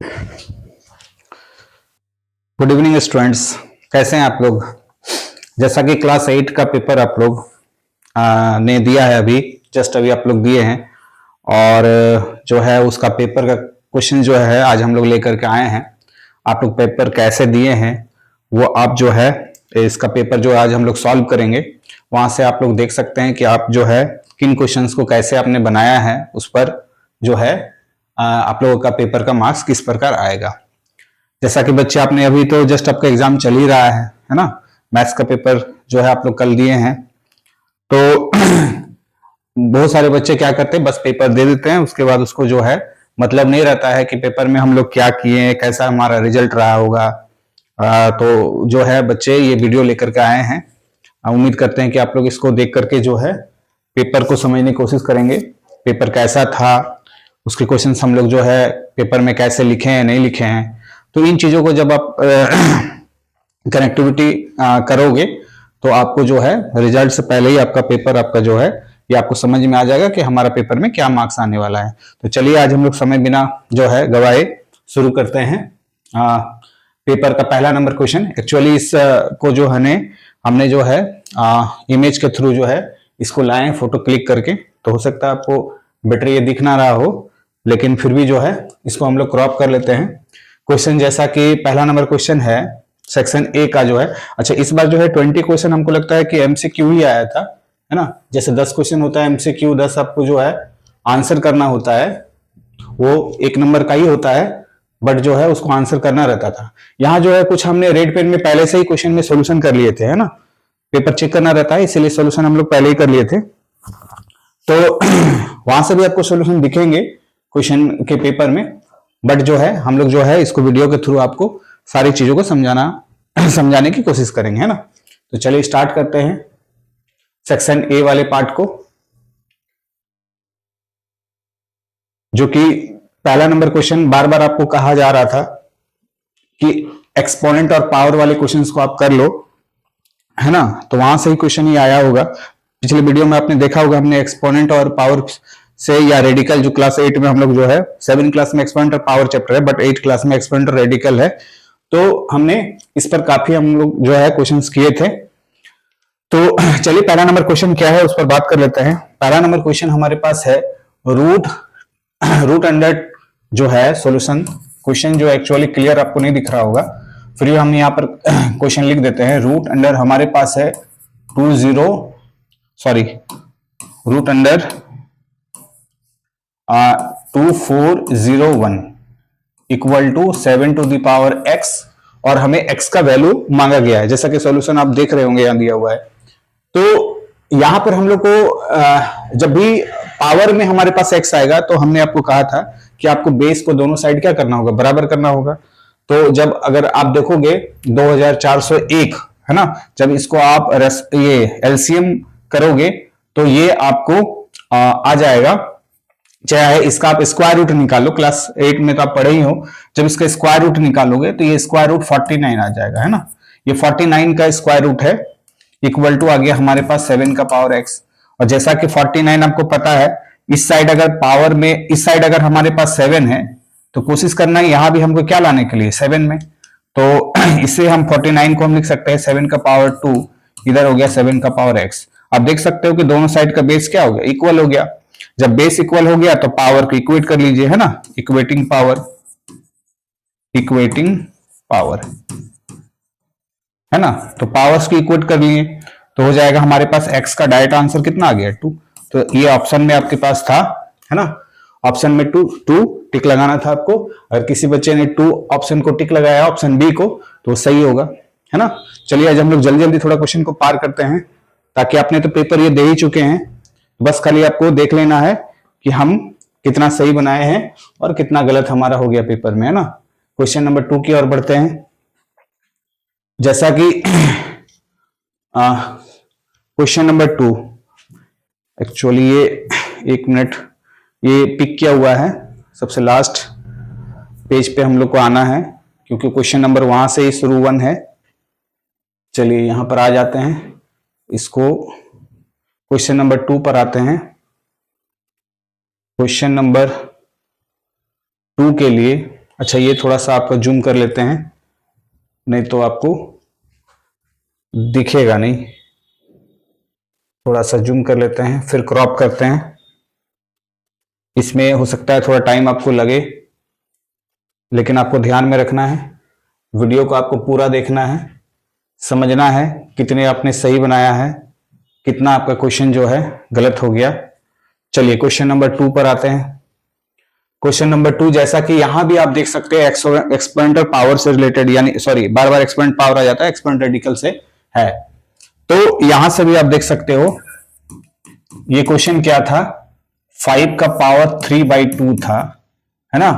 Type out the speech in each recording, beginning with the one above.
Good evening students, कैसे हैं आप लोग। जैसा कि क्लास 8 का पेपर आप लोग ने दिया है, अभी जस्ट अभी आप लोग दिए हैं और जो है उसका पेपर का क्वेश्चन जो है आज हम लोग लेकर के आए हैं। आप लोग पेपर कैसे दिए हैं वो आप जो है इसका पेपर जो आज हम लोग सॉल्व करेंगे, वहां से आप लोग देख सकते हैं कि आप जो है किन क्वेश्चंस को कैसे आपने बनाया है, उस पर जो है आप लोगों का पेपर का मार्क्स किस प्रकार आएगा। जैसा कि बच्चे आपने अभी तो जस्ट आपका एग्जाम चल ही रहा है ना। मैथ्स का पेपर जो है आप लोग कल दिए हैं, तो बहुत सारे बच्चे क्या करते हैं, बस पेपर दे देते हैं, उसके बाद उसको जो है मतलब नहीं रहता है कि पेपर में हम लोग क्या किए, कैसा हमारा रिजल्ट रहा होगा। तो जो है बच्चे ये वीडियो लेकर के आए हैं, उम्मीद करते हैं कि आप लोग इसको देख करके जो है पेपर को समझने की कोशिश करेंगे। पेपर कैसा था, उसके क्वेश्चन हम लोग जो है पेपर में कैसे लिखे हैं, नहीं लिखे हैं, तो इन चीजों को जब आप कनेक्टिविटी करोगे तो आपको जो है रिजल्ट से पहले ही आपका पेपर आपका जो है ये आपको समझ में आ जाएगा कि हमारा पेपर में क्या मार्क्स आने वाला है। तो चलिए आज हम लोग समय बिना जो है गवाए शुरू करते हैं। पेपर का पहला नंबर क्वेश्चन, एक्चुअली इस को जो है हमने जो है इमेज के थ्रू जो है इसको लाए, फोटो क्लिक करके, तो हो सकता है आपको बेटर ये दिख ना रहा हो, लेकिन फिर भी जो है इसको हम लोग क्रॉप कर लेते हैं। क्वेश्चन जैसा कि पहला नंबर क्वेश्चन है सेक्शन ए का जो है, अच्छा इस बार जो है 20 क्वेश्चन हमको लगता है कि एमसीक्यू ही आया था, है ना। जैसे 10 क्वेश्चन होता है एमसीक्यू, 10 आपको जो है आंसर करना होता है, वो 1 नंबर का ही होता है, बट जो है उसको आंसर करना रहता था। यहाँ जो है कुछ हमने रेड पेन में पहले से ही क्वेश्चन में सोल्यूशन कर लिए थे, है ना। पेपर चेक करना रहता है, इसीलिए सोल्यूशन हम लोग पहले ही कर लिए थे, तो वहां से भी आपको सोल्यूशन दिखेंगे क्वेश्चन के पेपर में, बट जो है हम लोग जो है इसको वीडियो के थ्रू आपको सारी चीजों को समझाने की कोशिश करेंगे, है ना। तो चलिए स्टार्ट करते हैं सेक्शन ए वाले पार्ट को, जो कि पहला नंबर क्वेश्चन बार बार आपको कहा जा रहा था कि एक्सपोनेंट और पावर वाले क्वेश्चंस को आप कर लो, है ना। तो वहां से ही क्वेश्चन ही आया होगा। पिछले वीडियो में आपने देखा होगा हमने एक्सपोनेंट और पावर से या रेडिकल, जो क्लास 8 में हम लोग जो है 7 क्लास में एक्सपोनेंट और पावर चैप्टर है, बट 8 क्लास में एक्सपोनेंट और रेडिकल है, तो हमने इस पर काफी हम लोग जो है क्वेश्चंस किए थे। तो चलिए पहला नंबर क्वेश्चन क्या है उस पर बात कर लेते हैं। पहला नंबर क्वेश्चन हमारे पास है रूट अंडर जो है सॉल्यूशन। क्वेश्चन जो एक्चुअली क्लियर आपको नहीं दिख रहा होगा, फिर हम यहाँ पर क्वेश्चन लिख देते हैं। रूट अंडर हमारे पास है root under 2401 equal to 7 to the power x, और हमें x का वैल्यू मांगा गया है, जैसा कि सॉल्यूशन आप देख रहे होंगे यहां दिया हुआ है। तो यहां पर हम लोग को जब भी पावर में हमारे पास x आएगा तो हमने आपको कहा था कि आपको बेस को दोनों साइड क्या करना होगा, बराबर करना होगा। तो जब अगर आप देखोगे 2401, है ना, जब इसको आप ये एलसीएम करोगे तो ये आपको आ जाएगा, चाहे इसका आप स्क्वायर रूट निकालो, क्लास 8 में तो आप पढ़े ही हो, जब इसका स्क्वायर रूट निकालोगे तो ये स्क्वायर रूट 49 आ जाएगा, है ना। ये 49 का स्क्वायर रूट है, इक्वल टू आ गया हमारे पास 7 का पावर x। और जैसा कि 49 आपको पता है, इस साइड अगर पावर में, इस साइड अगर हमारे पास 7 है तो कोशिश करना है यहां भी हमको क्या लाने के लिए, 7 में। तो इससे हम 49 को हम लिख सकते हैं 7 का पावर 2, इधर हो गया 7 का पावर x। आप देख सकते हो कि दोनों साइड का बेस क्या हो गया, इक्वल हो गया। जब बेस इक्वल हो गया तो पावर को इक्वेट कर लीजिए, है ना, इक्वेटिंग पावर, है ना। तो पावर्स को इक्वेट कर लिए तो हो जाएगा हमारे पास x का डायरेक्ट आंसर कितना आ गया, 2। तो ये ऑप्शन में आपके पास था, है ना, ऑप्शन में 2 टिक लगाना था आपको। अगर किसी बच्चे ने 2 ऑप्शन को टिक लगाया ऑप्शन बी को तो सही होगा, है ना। चलिए आज हम लोग जल्दी जल्दी थोड़ा क्वेश्चन को पार करते हैं, ताकि आपने तो पेपर ये दे ही चुके हैं, बस खाली आपको देख लेना है कि हम कितना सही बनाए हैं और कितना गलत हमारा हो गया पेपर में, है ना। क्वेश्चन नंबर 2 की ओर बढ़ते हैं। जैसा कि क्वेश्चन नंबर 2, एक्चुअली ये 1 मिनट, ये पिक किया हुआ है, सबसे लास्ट पेज पे हम लोग को आना है, क्योंकि क्वेश्चन नंबर वहां से ही शुरू 1 है। चलिए यहां पर आ जाते हैं, इसको क्वेश्चन नंबर 2 पर आते हैं। क्वेश्चन नंबर 2 के लिए अच्छा ये थोड़ा सा आपका जूम कर लेते हैं, नहीं तो आपको दिखेगा नहीं। थोड़ा सा जूम कर लेते हैं, फिर क्रॉप करते हैं। इसमें हो सकता है थोड़ा टाइम आपको लगे, लेकिन आपको ध्यान में रखना है, वीडियो को आपको पूरा देखना है, समझना है कितने आपने सही बनाया है, कितना आपका क्वेश्चन जो है गलत हो गया। चलिए क्वेश्चन नंबर 2 पर आते हैं। क्वेश्चन नंबर 2, जैसा कि यहां भी आप देख सकते हैं एक्सपोनेंशियल पावर से रिलेटेड, यानी सॉरी बार बार एक्सपोनेंट पावर आ जाता है, एक्सपोनेंट रेडिकल से है। तो यहां से भी आप देख सकते हो, ये क्वेश्चन क्या था, 5 का पावर 3/2 था, है ना,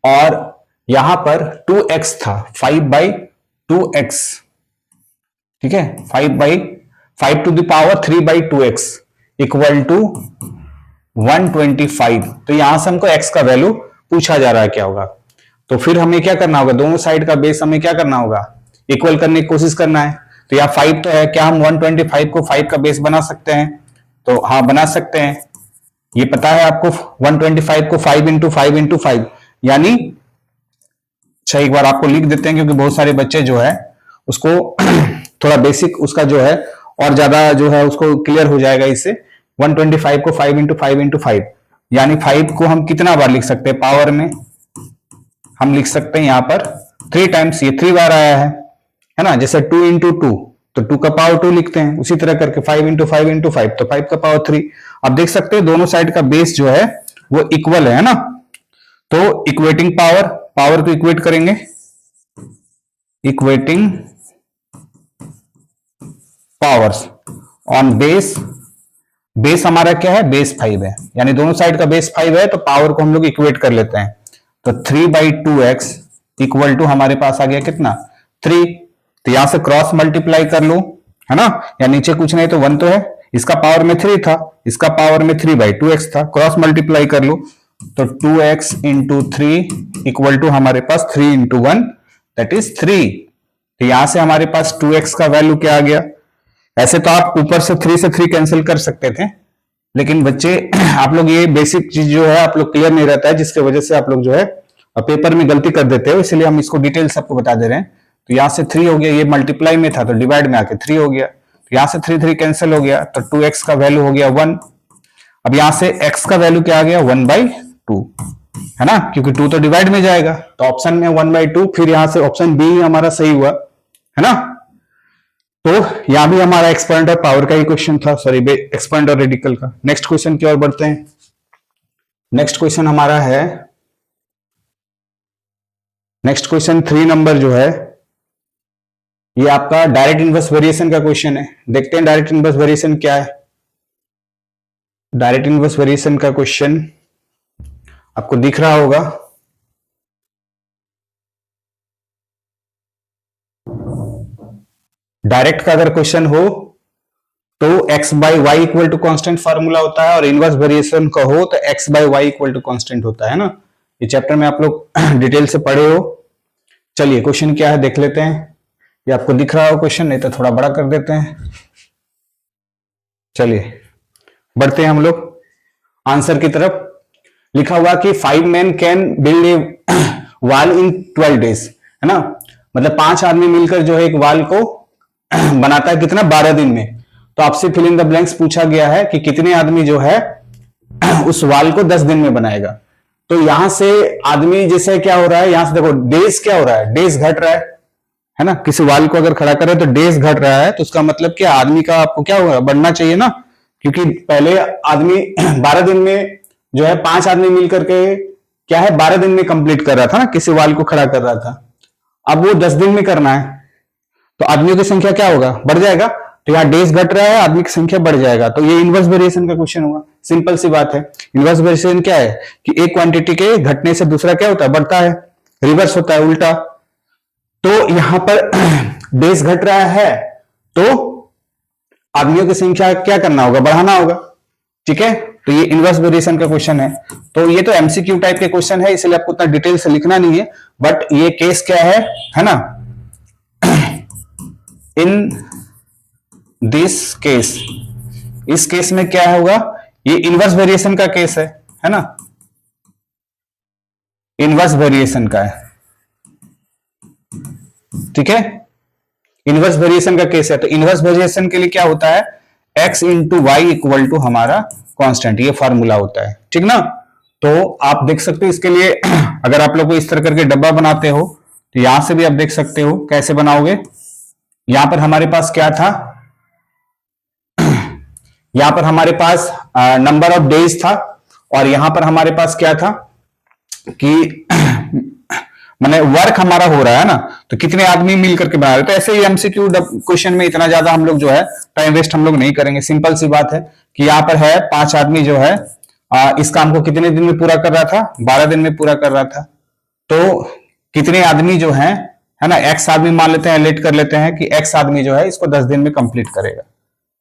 और यहां पर 2x था, 5/2x, ठीक है, 5 to the power 3/2x equal to 125। तो यहां से हमको x का वैल्यू पूछा जा रहा है क्या होगा। तो फिर हमें क्या करना होगा, दोनों साइड का बेस हमें क्या करना होगा, इक्वल करने की कोशिश करना है। तो यहाँ 5 तो है, क्या हम 125 को 5 का बेस बना सकते हैं? तो हाँ बना सकते हैं, ये पता है आपको। 125 को 5 इंटू 5 इंटू 5 यानी, अच्छा एक बार आपको लिख देते हैं क्योंकि बहुत सारे बच्चे जो है उसको थोड़ा बेसिक उसका जो है और ज्यादा जो है उसको क्लियर हो जाएगा इससे। 125 को 5 इंटू 5 इंटू 5 यानी 5 को हम कितना बार लिख सकते हैं, पावर में हम लिख सकते हैं यहाँ पर 3 टाइम्स, ये 3 बार आया है ना, जैसे 2 इंटू 2 तो 2 का पावर 2 लिखते हैं, उसी तरह करके 5 इंटू 5 इंटू 5 तो 5 का पावर 3। आप देख सकते हैं दोनों साइड का बेस जो है वो इक्वल है ना। तो इक्वेटिंग पावर, पावर को इक्वेट करेंगे, equating powers on base, base हमारा क्या है, बेस 5 है, यानी दोनों साइड का बेस 5 है, तो पावर को हम लोग इक्वेट कर लेते हैं। तो 3/2x इक्वल टू हमारे पास आ गया कितना, 3। तो यहां से क्रॉस मल्टीप्लाई कर लो, है ना, या नीचे कुछ नहीं तो 1 तो है, इसका पावर में 3 था, इसका पावर में 3/2x था, क्रॉस मल्टीप्लाई कर लो, तो 2x इंटू 3 इक्वल टू हमारे पास 3 इंटू 1 दैट इज 3। तो यहां से हमारे पास 2x का वैल्यू क्या आ गया। ऐसे तो आप ऊपर से 3 से 3 कैंसिल कर सकते थे, लेकिन बच्चे आप लोग ये बेसिक चीज जो है आप लोग क्लियर नहीं रहता है, जिसके वजह से आप लोग जो है पेपर में गलती कर देते हो, इसलिए हम इसको डिटेल सबको बता दे रहे हैं। तो यहां से 3 हो गया, ये मल्टीप्लाई में था तो डिवाइड में आके 3 हो गया, तो यहां से 3 3 कैंसिल हो गया, तो 2x का वैल्यू हो गया 1। अब यहां से x का वैल्यू क्या आ गया, 1/2, है ना, क्योंकि 2 तो डिवाइड में जाएगा, तो ऑप्शन में 1/2, फिर यहां से ऑप्शन बी हमारा सही हुआ, है ना। तो यहां भी हमारा एक्सपोनेंट और पावर का ही क्वेश्चन था, सॉरी एक्सपोनेंट और रेडिकल का। नेक्स्ट क्वेश्चन की ओर बढ़ते हैं। नेक्स्ट क्वेश्चन हमारा है, नेक्स्ट क्वेश्चन 3 नंबर जो है ये आपका डायरेक्ट इनवर्स वेरिएशन का क्वेश्चन है। देखते हैं डायरेक्ट इनवर्स वेरिएशन क्या है। डायरेक्ट इनवर्स वेरिएशन का क्वेश्चन आपको दिख रहा होगा, डायरेक्ट का अगर क्वेश्चन हो तो x/y equal to constant formula होता है, और इनवर्स वेरिएशन का हो तो x/y इक्वल टू कांस्टेंट होता है ना। ये चैप्टर में आप लोग डिटेल से पढ़े हो। चलिए क्वेश्चन क्या है देख लेते हैं, ये आपको दिख रहा हो क्वेश्चन, नहीं तो थोड़ा बड़ा कर देते हैं। चलिए बढ़ते हैं हम लोग आंसर की तरफ। लिखा हुआ कि 5 men can build a wall in 12 days, है ना, मतलब 5 आदमी मिलकर जो है एक वॉल को बनाता है कितना, 12 दिन में। तो आपसे फिल इन द ब्लैंक्स पूछा गया है कि कितने आदमी जो है उस वॉल को 10 दिन में बनाएगा। तो यहां से आदमी जैसे क्या हो रहा है, यहां से देखो डेज क्या हो रहा है, डेज घट रहा है ना, किसी वॉल को अगर खड़ा करे तो डेज घट रहा है, तो उसका मतलब क्या, आदमी का आपको क्या होगा, बढ़ना चाहिए ना, क्योंकि पहले आदमी 12 दिन में जो है 5 आदमी मिलकर के क्या है 12 दिन में कंप्लीट कर रहा था ना, किसी वॉल को खड़ा कर रहा था। अब वो 10 दिन में करना है, तो आदमियों की संख्या क्या होगा, बढ़ जाएगा। तो यहाँ डेज घट रहा है, आदमी की संख्या बढ़ जाएगा, तो ये इनवर्स वेरिएशन का क्वेश्चन होगा। सिंपल सी बात है। इनवर्स वेरिएशन क्या है कि एक क्वांटिटी के घटने से दूसरा क्या होता है, बढ़ता है, रिवर्स होता है, उल्टा। तो यहां पर डेज घट रहा है तो आदमियों की संख्या क्या करना होगा, बढ़ाना होगा, ठीक है। तो ये इनवर्स वेरिएशन का क्वेश्चन है। तो ये तो एमसीक्यू टाइप के क्वेश्चन है, इसलिए आपको उतना डिटेल से लिखना नहीं है, बट ये केस क्या है ना, इन दिस केस, इस केस में क्या होगा, ये इनवर्स वेरिएशन का केस है ना, इनवर्स वेरिएशन का है। ठीक है, इनवर्स वेरिएशन का केस है। तो इनवर्स वेरिएशन के लिए क्या होता है, x into y equal to हमारा कांस्टेंट, ये फॉर्मूला होता है, ठीक ना। तो आप देख सकते हो इसके लिए अगर आप लोग को इस तरह करके डब्बा बनाते हो तो यहां से भी आप देख सकते हो कैसे बनाओगे। यहां पर हमारे पास क्या था, यहां पर हमारे पास नंबर ऑफ डेज था, और यहां पर हमारे पास क्या था कि माने वर्क हमारा हो रहा है ना, तो कितने आदमी मिल करके बना रहे। तो ऐसे ही एमसीक्यू क्वेश्चन में इतना ज्यादा हम लोग जो है टाइम वेस्ट हम लोग नहीं करेंगे। सिंपल सी बात है कि यहाँ पर है 5 आदमी जो है इस काम को कितने दिन में पूरा कर रहा था, 12 दिन में पूरा कर रहा था। तो कितने आदमी जो है ना, एक्स आदमी मान लेते हैं, लेट कर लेते हैं कि एक्स आदमी जो है इसको 10 दिन में कंप्लीट करेगा,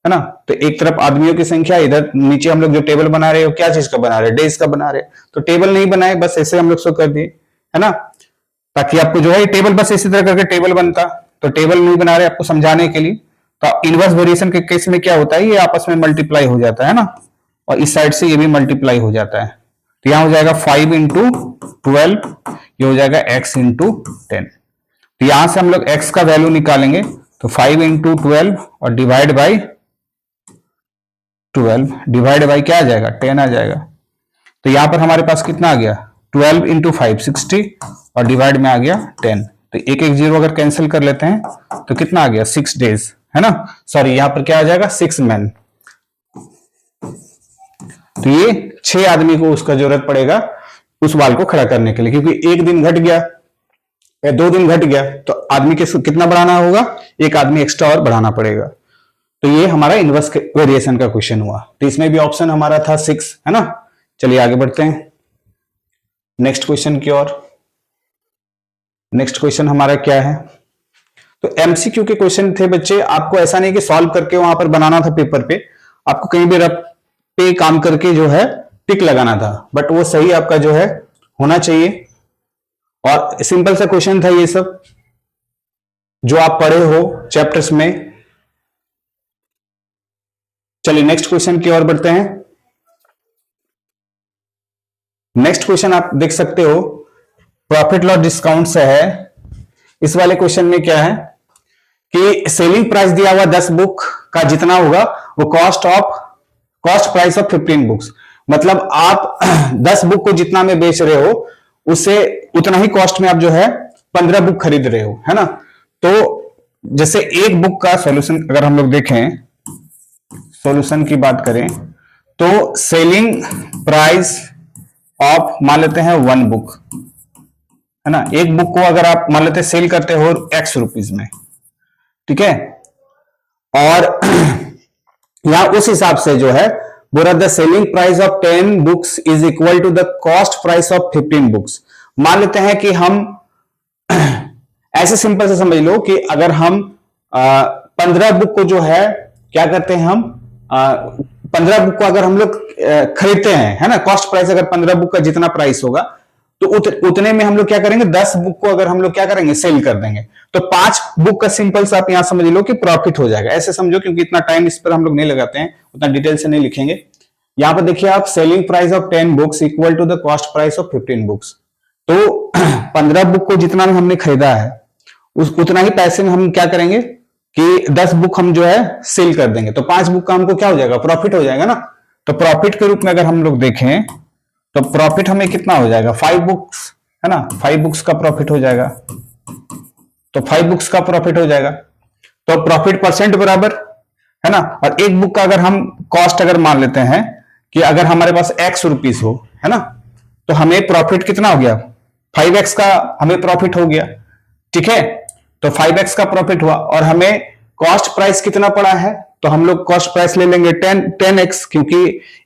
है ना। तो एक तरफ आदमियों की संख्या, इधर नीचे हम लोग जो टेबल बना रहे हो क्या चीज का बना रहे, डेज का बना रहे। तो टेबल नहीं बनाए, बस ऐसे हम लोग शो कर दिए, है ना, ताकि आपको जो है टेबल बस इसी तरह करके टेबल बनता। तो टेबल नहीं बना रहे आपको समझाने के लिए। तो इनवर्स वेरिएशन के केस में क्या होता है, ये आपस में मल्टीप्लाई हो जाता है ना, और इस साइड से ये भी मल्टीप्लाई हो जाता है। तो यहां हो जाएगा 5 इंटू 12, ये हो जाएगा x इंटू 10। तो यहां से हम लोग x का वैल्यू निकालेंगे, तो 5 इंटू 12 और डिवाइड बाई 12, डिवाइड बाई क्या आ जाएगा, 10 आ जाएगा। तो यहां पर हमारे पास कितना आ गया, 12 इंटू 5 60, और डिवाइड में आ गया 10। तो एक एक जीरो अगर कैंसिल कर लेते हैं तो कितना आ गया, 6 डेज, है ना। सॉरी, यहां पर क्या आ जाएगा, 6 मैन। तो ये 6 आदमी को उसका जरूरत पड़ेगा उस वाल को खड़ा करने के लिए, क्योंकि एक दिन घट गया या 2 दिन घट गया तो आदमी के कितना बढ़ाना होगा, एक आदमी एक्स्ट्रा और बढ़ाना पड़ेगा। तो ये हमारा इनवर्स वेरिएशन का क्वेश्चन हुआ। तो इसमें भी ऑप्शन हमारा था 6, है ना। चलिए आगे बढ़ते हैं नेक्स्ट क्वेश्चन की ओर। नेक्स्ट क्वेश्चन हमारा क्या है, तो एमसीक्यू के क्वेश्चन थे बच्चे। आपको ऐसा नहीं कि सॉल्व करके वहां पर बनाना था पेपर पे, आपको कहीं भी रफ पे काम करके जो है टिक लगाना था, बट वो सही आपका जो है होना चाहिए। और सिंपल सा क्वेश्चन था ये सब जो आप पढ़े हो चैप्टर्स में। चलिए नेक्स्ट क्वेश्चन की ओर बढ़ते हैं। नेक्स्ट क्वेश्चन आप देख सकते हो, प्रॉफिट लॉस डिस्काउंट से है। इस वाले क्वेश्चन में क्या है कि सेलिंग प्राइस दिया हुआ 10 बुक का जितना होगा वो कॉस्ट प्राइस ऑफ 15 बुक्स, मतलब आप 10 बुक को जितना में बेच रहे हो उससे उतना ही कॉस्ट में आप जो है 15 बुक खरीद रहे हो, है ना। तो जैसे एक बुक का सॉल्यूशन अगर हम लोग देखें, सॉल्यूशन की बात करें तो सेलिंग प्राइस ऑफ मान लेते हैं 1 बुक, है ना। एक बुक को अगर आप मान लेते हैं सेल करते हो x रुपीज में, ठीक है, और यहां उस हिसाब से जो है बोला the selling price of 10 books is equal to the cost price of 15 books. मान लेते हैं कि हम ऐसे सिंपल से समझ लो कि अगर हम 15 बुक को जो है क्या करते हैं, हम 15 बुक को अगर हम लोग खरीदते हैं, है ना, कॉस्ट प्राइस अगर 15 बुक का जितना प्राइस होगा तो उतने में हम लोग क्या करेंगे, 10 बुक को अगर हम लोग क्या करेंगे, सेल कर देंगे। तो 5 बुक का सिंपल सा आप यहां समझ लो कि प्रॉफिट हो जाएगा। ऐसे समझो, क्योंकि इतना टाइम इस पर हम लोग नहीं लगाते हैं, उतना डिटेल से नहीं लिखेंगे। यहां पर देखिए आप, selling price of 10 books equal to the cost price of 15 books. तो 15 बुक को जितना में हमने खरीदा है उतना ही पैसे में हम क्या करेंगे कि 10 बुक हम जो है सेल कर देंगे। तो 5 बुक का हमको क्या हो जाएगा, प्रॉफिट हो जाएगा ना। तो प्रॉफिट के रूप में अगर हम लोग देखें तो प्रॉफिट हमें कितना हो जाएगा, 5 बुक्स, है ना, 5 बुक्स का प्रॉफिट हो जाएगा। तो 5 बुक्स का प्रॉफिट हो जाएगा, तो प्रॉफिट परसेंट बराबर, है ना। और एक बुक का अगर हम कॉस्ट अगर मान लेते हैं कि अगर हमारे पास x रुपीस हो, है ना, तो हमें प्रॉफिट कितना हो गया, 5x का हमें प्रॉफिट हो गया, ठीक है। तो 5x का प्रॉफिट हुआ, और हमें कॉस्ट प्राइस कितना पड़ा है, तो हम लोग कॉस्ट प्राइस ले लेंगे 10x, क्योंकि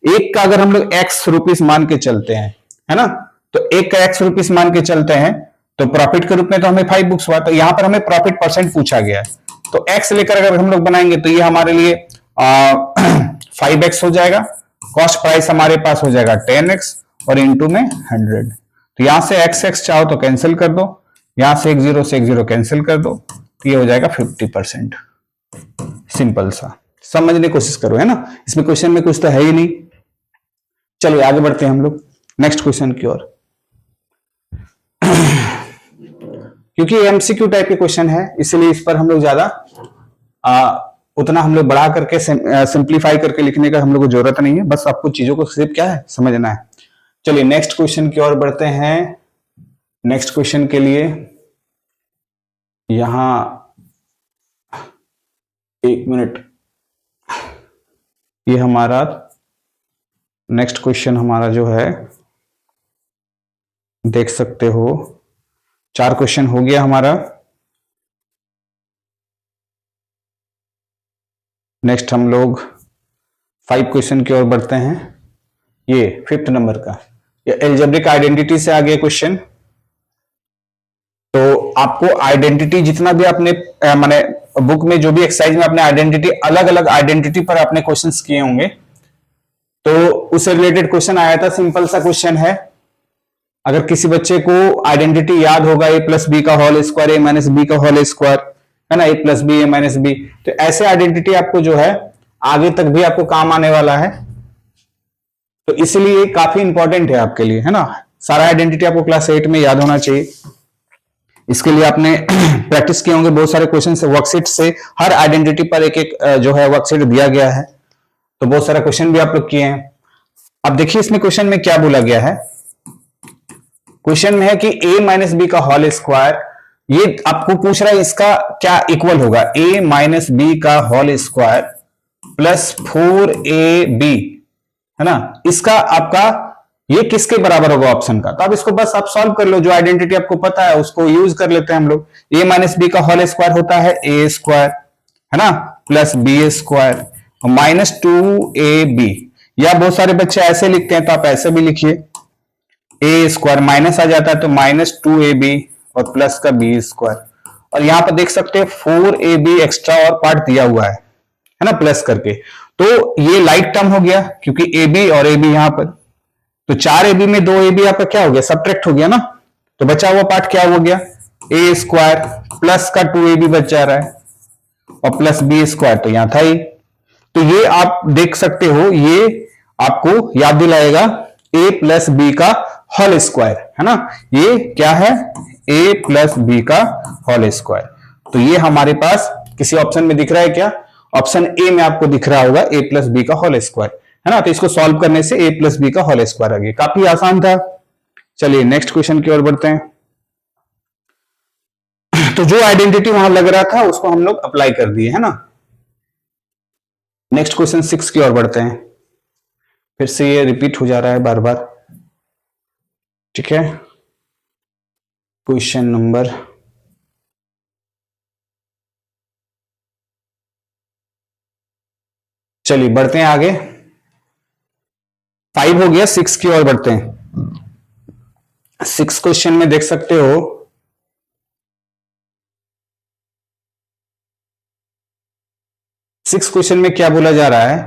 एक का अगर हम लोग x रुपीस मान के चलते हैं, है ना, तो एक का x रुपीस मान के चलते हैं तो प्रॉफिट के रूप में तो हमें 5 बुक्स हुआ। तो यहां पर हमें प्रॉफिट परसेंट पूछा गया है, तो x लेकर अगर हम लोग बनाएंगे तो ये हमारे लिए 5x हो जाएगा, कॉस्ट प्राइस हमारे पास हो जाएगा 10x और इंटू में 100। तो यहां से x चाहो तो कैंसिल कर दो, यहां से एक जीरो कैंसिल कर दो, तो ये हो जाएगा 50%। सिंपल सा, समझने की कोशिश करो, है ना, इसमें क्वेश्चन में कुछ तो है ही नहीं। चलिए आगे बढ़ते हैं हम लोग नेक्स्ट क्वेश्चन की ओर। क्योंकि एमसीक्यू टाइप के क्वेश्चन है, इसलिए इस पर हम लोग ज्यादा उतना हम लोग बढ़ा करके सिंप्लीफाई करके लिखने का हम लोग को जरूरत नहीं है, बस आपको चीजों को सिर्फ क्या है समझना है। चलिए नेक्स्ट क्वेश्चन की ओर बढ़ते हैं। नेक्स्ट क्वेश्चन के लिए यहां 1 मिनट, ये हमारा नेक्स्ट क्वेश्चन हमारा जो है देख सकते हो 4 क्वेश्चन हो गया हमारा। नेक्स्ट हम लोग 5 क्वेश्चन की ओर बढ़ते हैं। ये 5th नंबर का, ये एल्जेब्रिक आइडेंटिटी से आ गया क्वेश्चन। तो आपको आइडेंटिटी जितना भी आपने माने बुक में जो भी एक्सरसाइज में आपने आइडेंटिटी, अलग अलग आइडेंटिटी पर आपने क्वेश्चंस किए होंगे, तो उससे रिलेटेड क्वेश्चन आया था। सिंपल सा क्वेश्चन है, अगर किसी बच्चे को आइडेंटिटी याद होगा a प्लस बी का whole square, a minus b का होल स्क्वायर, है ना, a plus b, a minus b, तो ऐसे आइडेंटिटी आपको जो है आगे तक भी आपको काम आने वाला है। तो इसलिए काफी इंपॉर्टेंट है आपके लिए, है ना। सारा आइडेंटिटी आपको क्लास 8 में याद होना चाहिए। इसके लिए आपने प्रैक्टिस किए होंगे बहुत सारे क्वेश्चन से, वर्कशीट से। हर आइडेंटिटी पर एक एक जो है वर्कशीट दिया गया है, तो बहुत सारा क्वेश्चन भी आप लोग किए हैं। अब देखिए इसमें क्वेश्चन में क्या बोला गया है। क्वेश्चन में है कि a माइनस बी का होल स्क्वायर, ये आपको पूछ रहा है इसका क्या इक्वल होगा, a माइनस बी का होल स्क्वायर प्लस 4ab, है ना, इसका आपका ये किसके बराबर होगा ऑप्शन का। तो अब इसको बस आप सॉल्व कर लो, जो आइडेंटिटी आपको पता है उसको यूज कर लेते हैं हम लोग। a माइनस बी का होल स्क्वायर होता है a स्क्वायर, है ना, plus b square minus 2ab, या बहुत सारे बच्चे ऐसे लिखते हैं तो आप ऐसे भी लिखिए, a स्क्वायर माइनस आ जाता है तो माइनस 2ab और प्लस का b स्क्वायर, और यहां पर देख सकते हैं 4ab एक्स्ट्रा और पार्ट दिया हुआ है ना, प्लस करके। तो ये लाइक टर्म हो गया क्योंकि ab और ab यहां पर, तो 4ab में 2ab आपका क्या हो गया, सब्ट्रैक्ट हो गया ना, तो बचा हुआ पार्ट क्या हो गया, a स्क्वायर प्लस का 2ab बच जा रहा है और प्लस b स्क्वायर तो यहां था ही। तो ये आप देख सकते हो, ये आपको याद दिलाएगा a प्लस बी का होल स्क्वायर, है ना, ये क्या है a प्लस बी का होल स्क्वायर। तो ये हमारे पास किसी ऑप्शन में दिख रहा है क्या, ऑप्शन ए में आपको दिख रहा होगा a प्लस बी का होल स्क्वायर, है ना। तो इसको सॉल्व करने से a प्लस बी का होल स्क्वायर आ गया, काफी आसान था। चलिए नेक्स्ट क्वेश्चन की ओर बढ़ते हैं। तो जो आइडेंटिटी वहां लग रहा था उसको हम लोग अप्लाई कर दिए, है ना। नेक्स्ट क्वेश्चन 6 की ओर बढ़ते हैं। फिर से ये रिपीट हो जा रहा है बार बार, ठीक है। क्वेश्चन नंबर चलिए बढ़ते हैं आगे। 5 हो गया, 6 की ओर बढ़ते हैं। 6 क्वेश्चन में देख सकते हो, सिक्स क्वेश्चन में क्या बोला जा रहा है,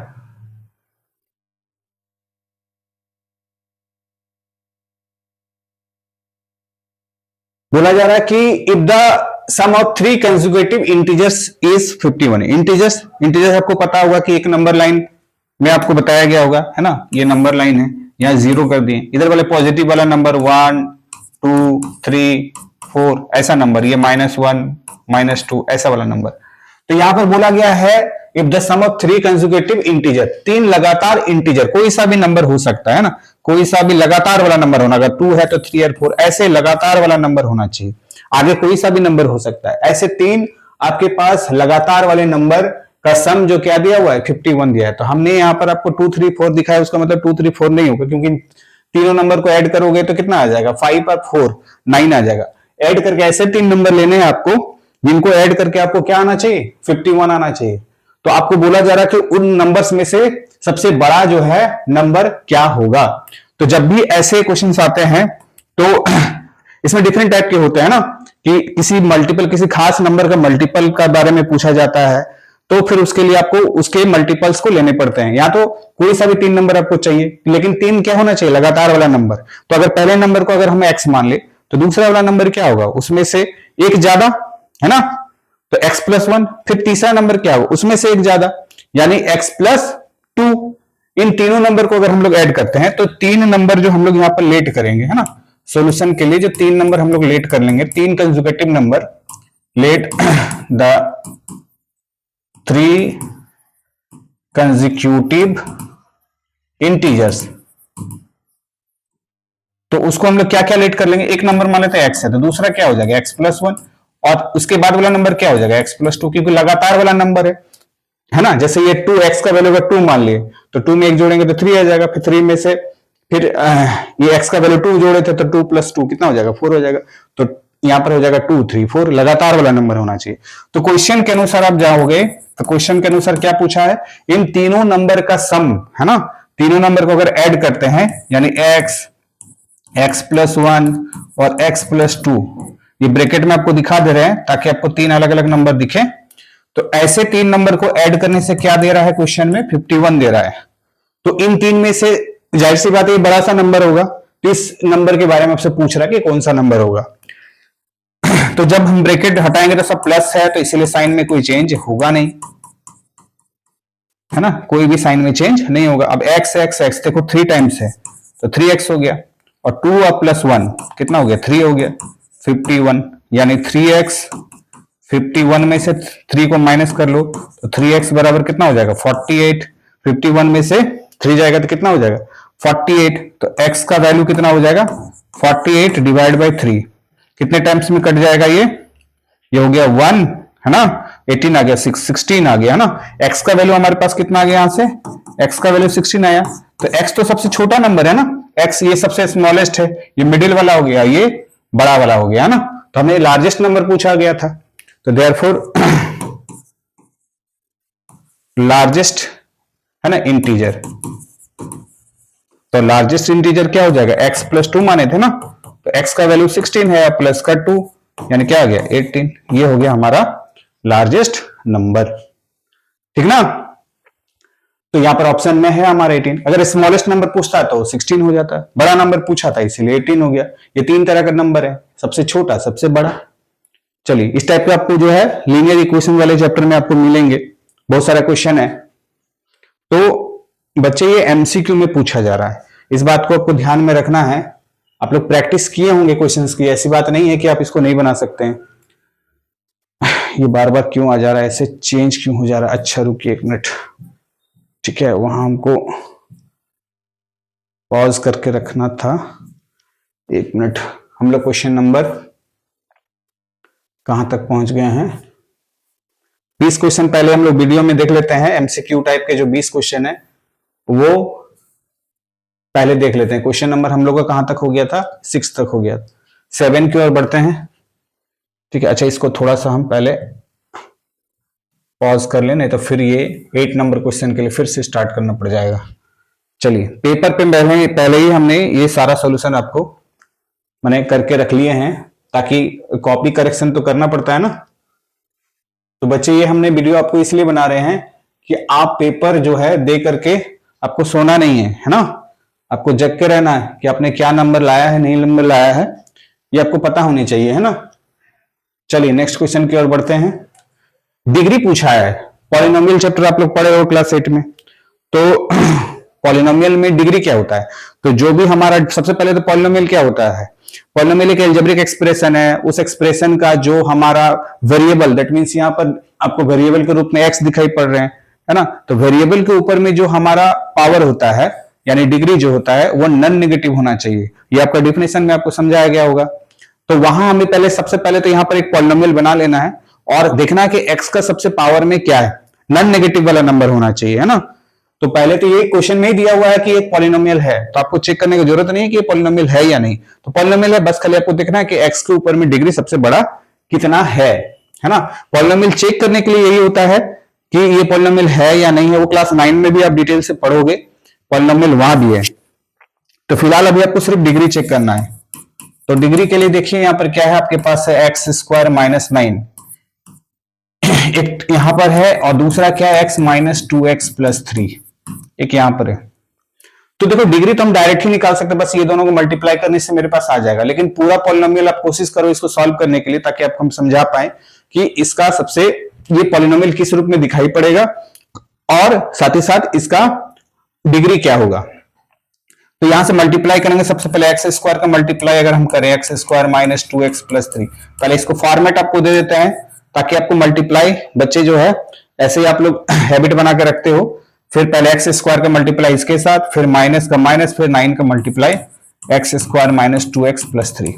बोला जा रहा है कि if the sum of 3 consecutive integers is 51। Integers आपको पता होगा कि एक नंबर लाइन में आपको बताया गया होगा, है ना, ये नंबर लाइन है, यहां 0 कर दिए, इधर वाले पॉजिटिव वाला नंबर 1 2 3 4 ऐसा नंबर, ये -1 -2 ऐसा वाला नंबर। तो यहां पर बोला गया है if the sum of 3 consecutive integer, 3 लगातार इंटीजर, कोई सा भी नंबर हो सकता है ना, कोई सा भी लगातार वाला नंबर होना, अगर 2 है तो 3 और 4 ऐसे लगातार वाला नंबर होना चाहिए, आगे कोई सा भी नंबर हो सकता है। ऐसे 3 आपके पास लगातार वाले नंबर का सम जो क्या दिया हुआ है 51 दिया है। तो हमने यहाँ पर आपको 2 3 4 दिखाया, उसका मतलब 2 3 4 नहीं होगा, क्योंकि तीनों नंबर को ऐड करोगे तो कितना आ जाएगा, 5 और 4 9 आ जाएगा। ऐड करके ऐसे 3 नंबर लेने हैं आपको, जिनको ऐड करके आपको क्या आना चाहिए 51 आना चाहिए। तो आपको बोला जा रहा है कि उन नंबर्स में से सबसे बड़ा जो है नंबर क्या होगा। तो जब भी ऐसे क्वेश्चंस आते हैं तो इसमें डिफरेंट टाइप के होते हैं ना, कि किसी मल्टीपल, किसी खास नंबर का मल्टीपल का बारे में पूछा जाता है, तो फिर उसके लिए आपको उसके मल्टीपल्स को लेने पड़ते हैं। या तो कोई सा भी 3 नंबर आपको चाहिए, लेकिन 3 क्या होना चाहिए, लगातार वाला नंबर। तो अगर पहले नंबर को अगर हम x मान ले तो दूसरा वाला नंबर क्या होगा, उसमें से एक ज्यादा, है ना, तो x प्लस 1। फिर तीसरा नंबर क्या होगा, उसमें से एक ज्यादा, यानी x प्लस 2। इन तीनों नंबर को अगर हम लोग ऐड करते हैं तो 3 नंबर जो हम लोग यहाँ पर लेट करेंगे, है ना, सॉल्यूशन के लिए जो 3 नंबर हम लोग लेट कर लेंगे, 3 consecutive number, let the 3 consecutive integers. तो उसको हम लोग क्या क्या लेट कर लेंगे, एक नंबर मान लेते हैं x है, तो दूसरा क्या हो जाएगा x+1, और उसके बाद वाला नंबर क्या हो जाएगा x+2, क्योंकि लगातार वाला नंबर है ना। जैसे ये 2x का वैल्यू अगर 2 मान लिए तो 2 में 1 जोड़ेंगे तो 3 आ जाएगा, फिर 3 में से फिर ये x का वैल्यू 2 जोड़े थे तो 2 + 2 कितना हो जाएगा 4 हो जाएगा। तो यहां पर हो जाएगा 2 3 4, लगातार वाला नंबर होना चाहिए। तो क्वेश्चन के अनुसार आप जाओगे तो क्वेश्चन के अनुसार क्या पूछा है, इन तीनों नंबर का सम है ना, तीनों नंबर को अगर ऐड करते हैं यानी x+1 और x+2, ये ब्रैकेट में आपको दिखा दे रहे हैं ताकि आपको 3 अलग अलग नंबर दिखे। तो ऐसे 3 नंबर को ऐड करने से क्या दे रहा है क्वेश्चन में, 51 दे रहा है। तो इन 3 में से जाहिर सी बात है ये बड़ा सा नंबर होगा, तो इस नंबर के बारे में आपसे पूछ रहा है कि कौन सा नंबर होगा। तो जब हम ब्रैकेट हटाएंगे तो सब प्लस है, तो इसलिए साइन में कोई चेंज होगा नहीं, है ना, कोई भी साइन में चेंज नहीं होगा। अब x देखो 3 टाइम्स है तो 3x हो गया, और 2 और +1 कितना हो गया 3 हो गया, 51, यानी 3x, 51 में से 3 को माइनस कर लो तो 3x बराबर कितना हो जाएगा 48, 51 में से 3 जाएगा तो कितना हो जाएगा 48, तो x का वैल्यू कितना हो जाएगा 48 डिवाइड बाई 3, कितने टाइम्स में कट जाएगा ये हो गया 1, है ना, 18 आ गया, 16 आ गया, है ना। x का वैल्यू हमारे पास कितना आ गया, यहां से x का वैल्यू 16 आया, तो x तो सबसे छोटा नंबर है ना, x ये सबसे स्मॉलेस्ट है, ये मिडिल वाला हो गया, ये बड़ा वाला हो गया, है ना। तो हमें लार्जेस्ट नंबर पूछा गया था, तो देयरफॉर लार्जेस्ट है ना इंटीजर, तो लार्जेस्ट इंटीजर क्या हो जाएगा x+2 माने थे ना, तो x का वैल्यू 16 है, प्लस का 2 यानी क्या आ गया 18, ये हो गया हमारा लार्जेस्ट नंबर, ठीक ना। तो यहां पर ऑप्शन में है हमारा 18। अगर स्मॉलेस्ट नंबर पूछता है तो 16 हो जाता है, बड़ा नंबर पूछा था इसीलिए 18 हो गया। ये 3 तरह का नंबर है, सबसे छोटा, सबसे बड़ा। चलिए इस टाइप के आपको जो है लीनियर इक्वेशन वाले चैप्टर में आपको मिलेंगे, बहुत सारा क्वेश्चन है। तो बच्चे ये एमसीक्यू में पूछा जा रहा है, इस बात को आपको ध्यान में रखना है। आप लोग प्रैक्टिस किए होंगे क्वेश्चंस की, ऐसी बात नहीं है कि आप इसको नहीं बना सकते हैं। ये बार बार क्यों आ जा रहा है, ऐसे चेंज क्यों हो जा रहा है, अच्छा रुकिए 1 मिनट, ठीक है, वहां हमको पॉज करके रखना था, 1 मिनट। हम लोग क्वेश्चन नंबर कहां तक पहुंच गए हैं, 20 क्वेश्चन पहले हम लोग वीडियो में देख लेते हैं। एमसीक्यू टाइप के जो 20 क्वेश्चन है वो पहले देख लेते हैं। क्वेश्चन नंबर हम लोग का कहां तक हो गया था, 6 तक हो गया, 7 की ओर बढ़ते हैं, ठीक है। अच्छा इसको थोड़ा सा हम पहले पॉज कर लें, नहीं तो फिर ये 8 नंबर क्वेश्चन के लिए फिर से स्टार्ट करना पड़ जाएगा। चलिए पेपर पे पहले ही हमने ये सारा सॉल्यूशन आपको मैंने करके रख लिए हैं, ताकि कॉपी करेक्शन तो करना पड़ता है ना। तो बच्चे ये हमने वीडियो आपको इसलिए बना रहे हैं कि आप पेपर जो है दे करके आपको सोना नहीं है ना, आपको जग के रहना है कि आपने क्या नंबर लाया है, नहीं नंबर लाया है, ये आपको पता होनी चाहिए, है ना। चलिए नेक्स्ट क्वेश्चन की ओर बढ़ते हैं। डिग्री पूछा है, पॉलिनोमियल चैप्टर आप लोग पढ़े हो क्लास 8 में, तो पॉलिनोमियल में डिग्री क्या होता है। तो जो भी हमारा, सबसे पहले तो पॉलिनोमियल क्या होता है, पॉलिनोमियल एक अलजेब्रिक एक्सप्रेशन है, उस एक्सप्रेशन का जो हमारा वेरिएबल, दैट मींस यहां पर आपको वेरिएबल के रूप में x दिखाई पड़ रहे हैं, है ना। तो वेरिएबल के ऊपर में जो हमारा पावर होता है यानी डिग्री जो होता है वो नॉन नेगेटिव होना चाहिए, ये आपका डिफिनेशन में आपको समझाया गया होगा। तो वहां हमें पहले सबसे पहले तो यहां पर एक पॉलिनोमियल बना लेना है और देखना कि x का सबसे पावर में क्या है, नॉन नेगेटिव वाला नंबर होना चाहिए, है ना। तो पहले तो ये क्वेश्चन में ही दिया हुआ है कि एक पॉलिनोमियल है, तो आपको चेक करने की जरूरत नहीं है कि ये पॉलिनोमियल है या नहीं। तो पॉलिनोमियल है, बस खाली आपको देखना है कि x के ऊपर में डिग्री सबसे बड़ा कितना है ना। पॉलिनोमियल चेक करने के लिए यही होता है कि ये पॉलिनोमियल है या नहीं है, वो क्लास 9 में भी आप डिटेल से पढ़ोगे, पॉलिनोमियल वहां भी है। तो फिलहाल अभी आपको सिर्फ डिग्री चेक करना है। तो डिग्री के लिए देखिए यहां पर क्या है, आपके पास है x² - 9, एक यहां पर है, और दूसरा क्या है x - 2x + 3, एक यहां पर है। तो देखो डिग्री तो हम डायरेक्ट ही निकाल सकते हैं, बस ये दोनों को मल्टीप्लाई करने से मेरे पास आ जाएगा, लेकिन पूरा पॉलिनोमियल आप कोशिश करो इसको सॉल्व करने के लिए, ताकि आप हम समझा पाए कि इसका सबसे ये पॉलिनोमियल किस रूप में दिखाई पड़ेगा और साथ ही साथ इसका डिग्री क्या होगा। तो यहां से मल्टीप्लाई करेंगे, सबसे पहले एक्स स्क्वायर का मल्टीप्लाई अगर हम करें x square minus 2x plus 3, पहले इसको फॉर्मेट आपको दे देते हैं ताकि आपको मल्टीप्लाई बच्चे जो है ऐसे ही आप लोग हैबिट बना के रखते हो। फिर पहले एक्स स्क्वायर का मल्टीप्लाई इसके साथ, फिर माइनस का माइनस, फिर 9 का multiply x square minus 2x plus 3।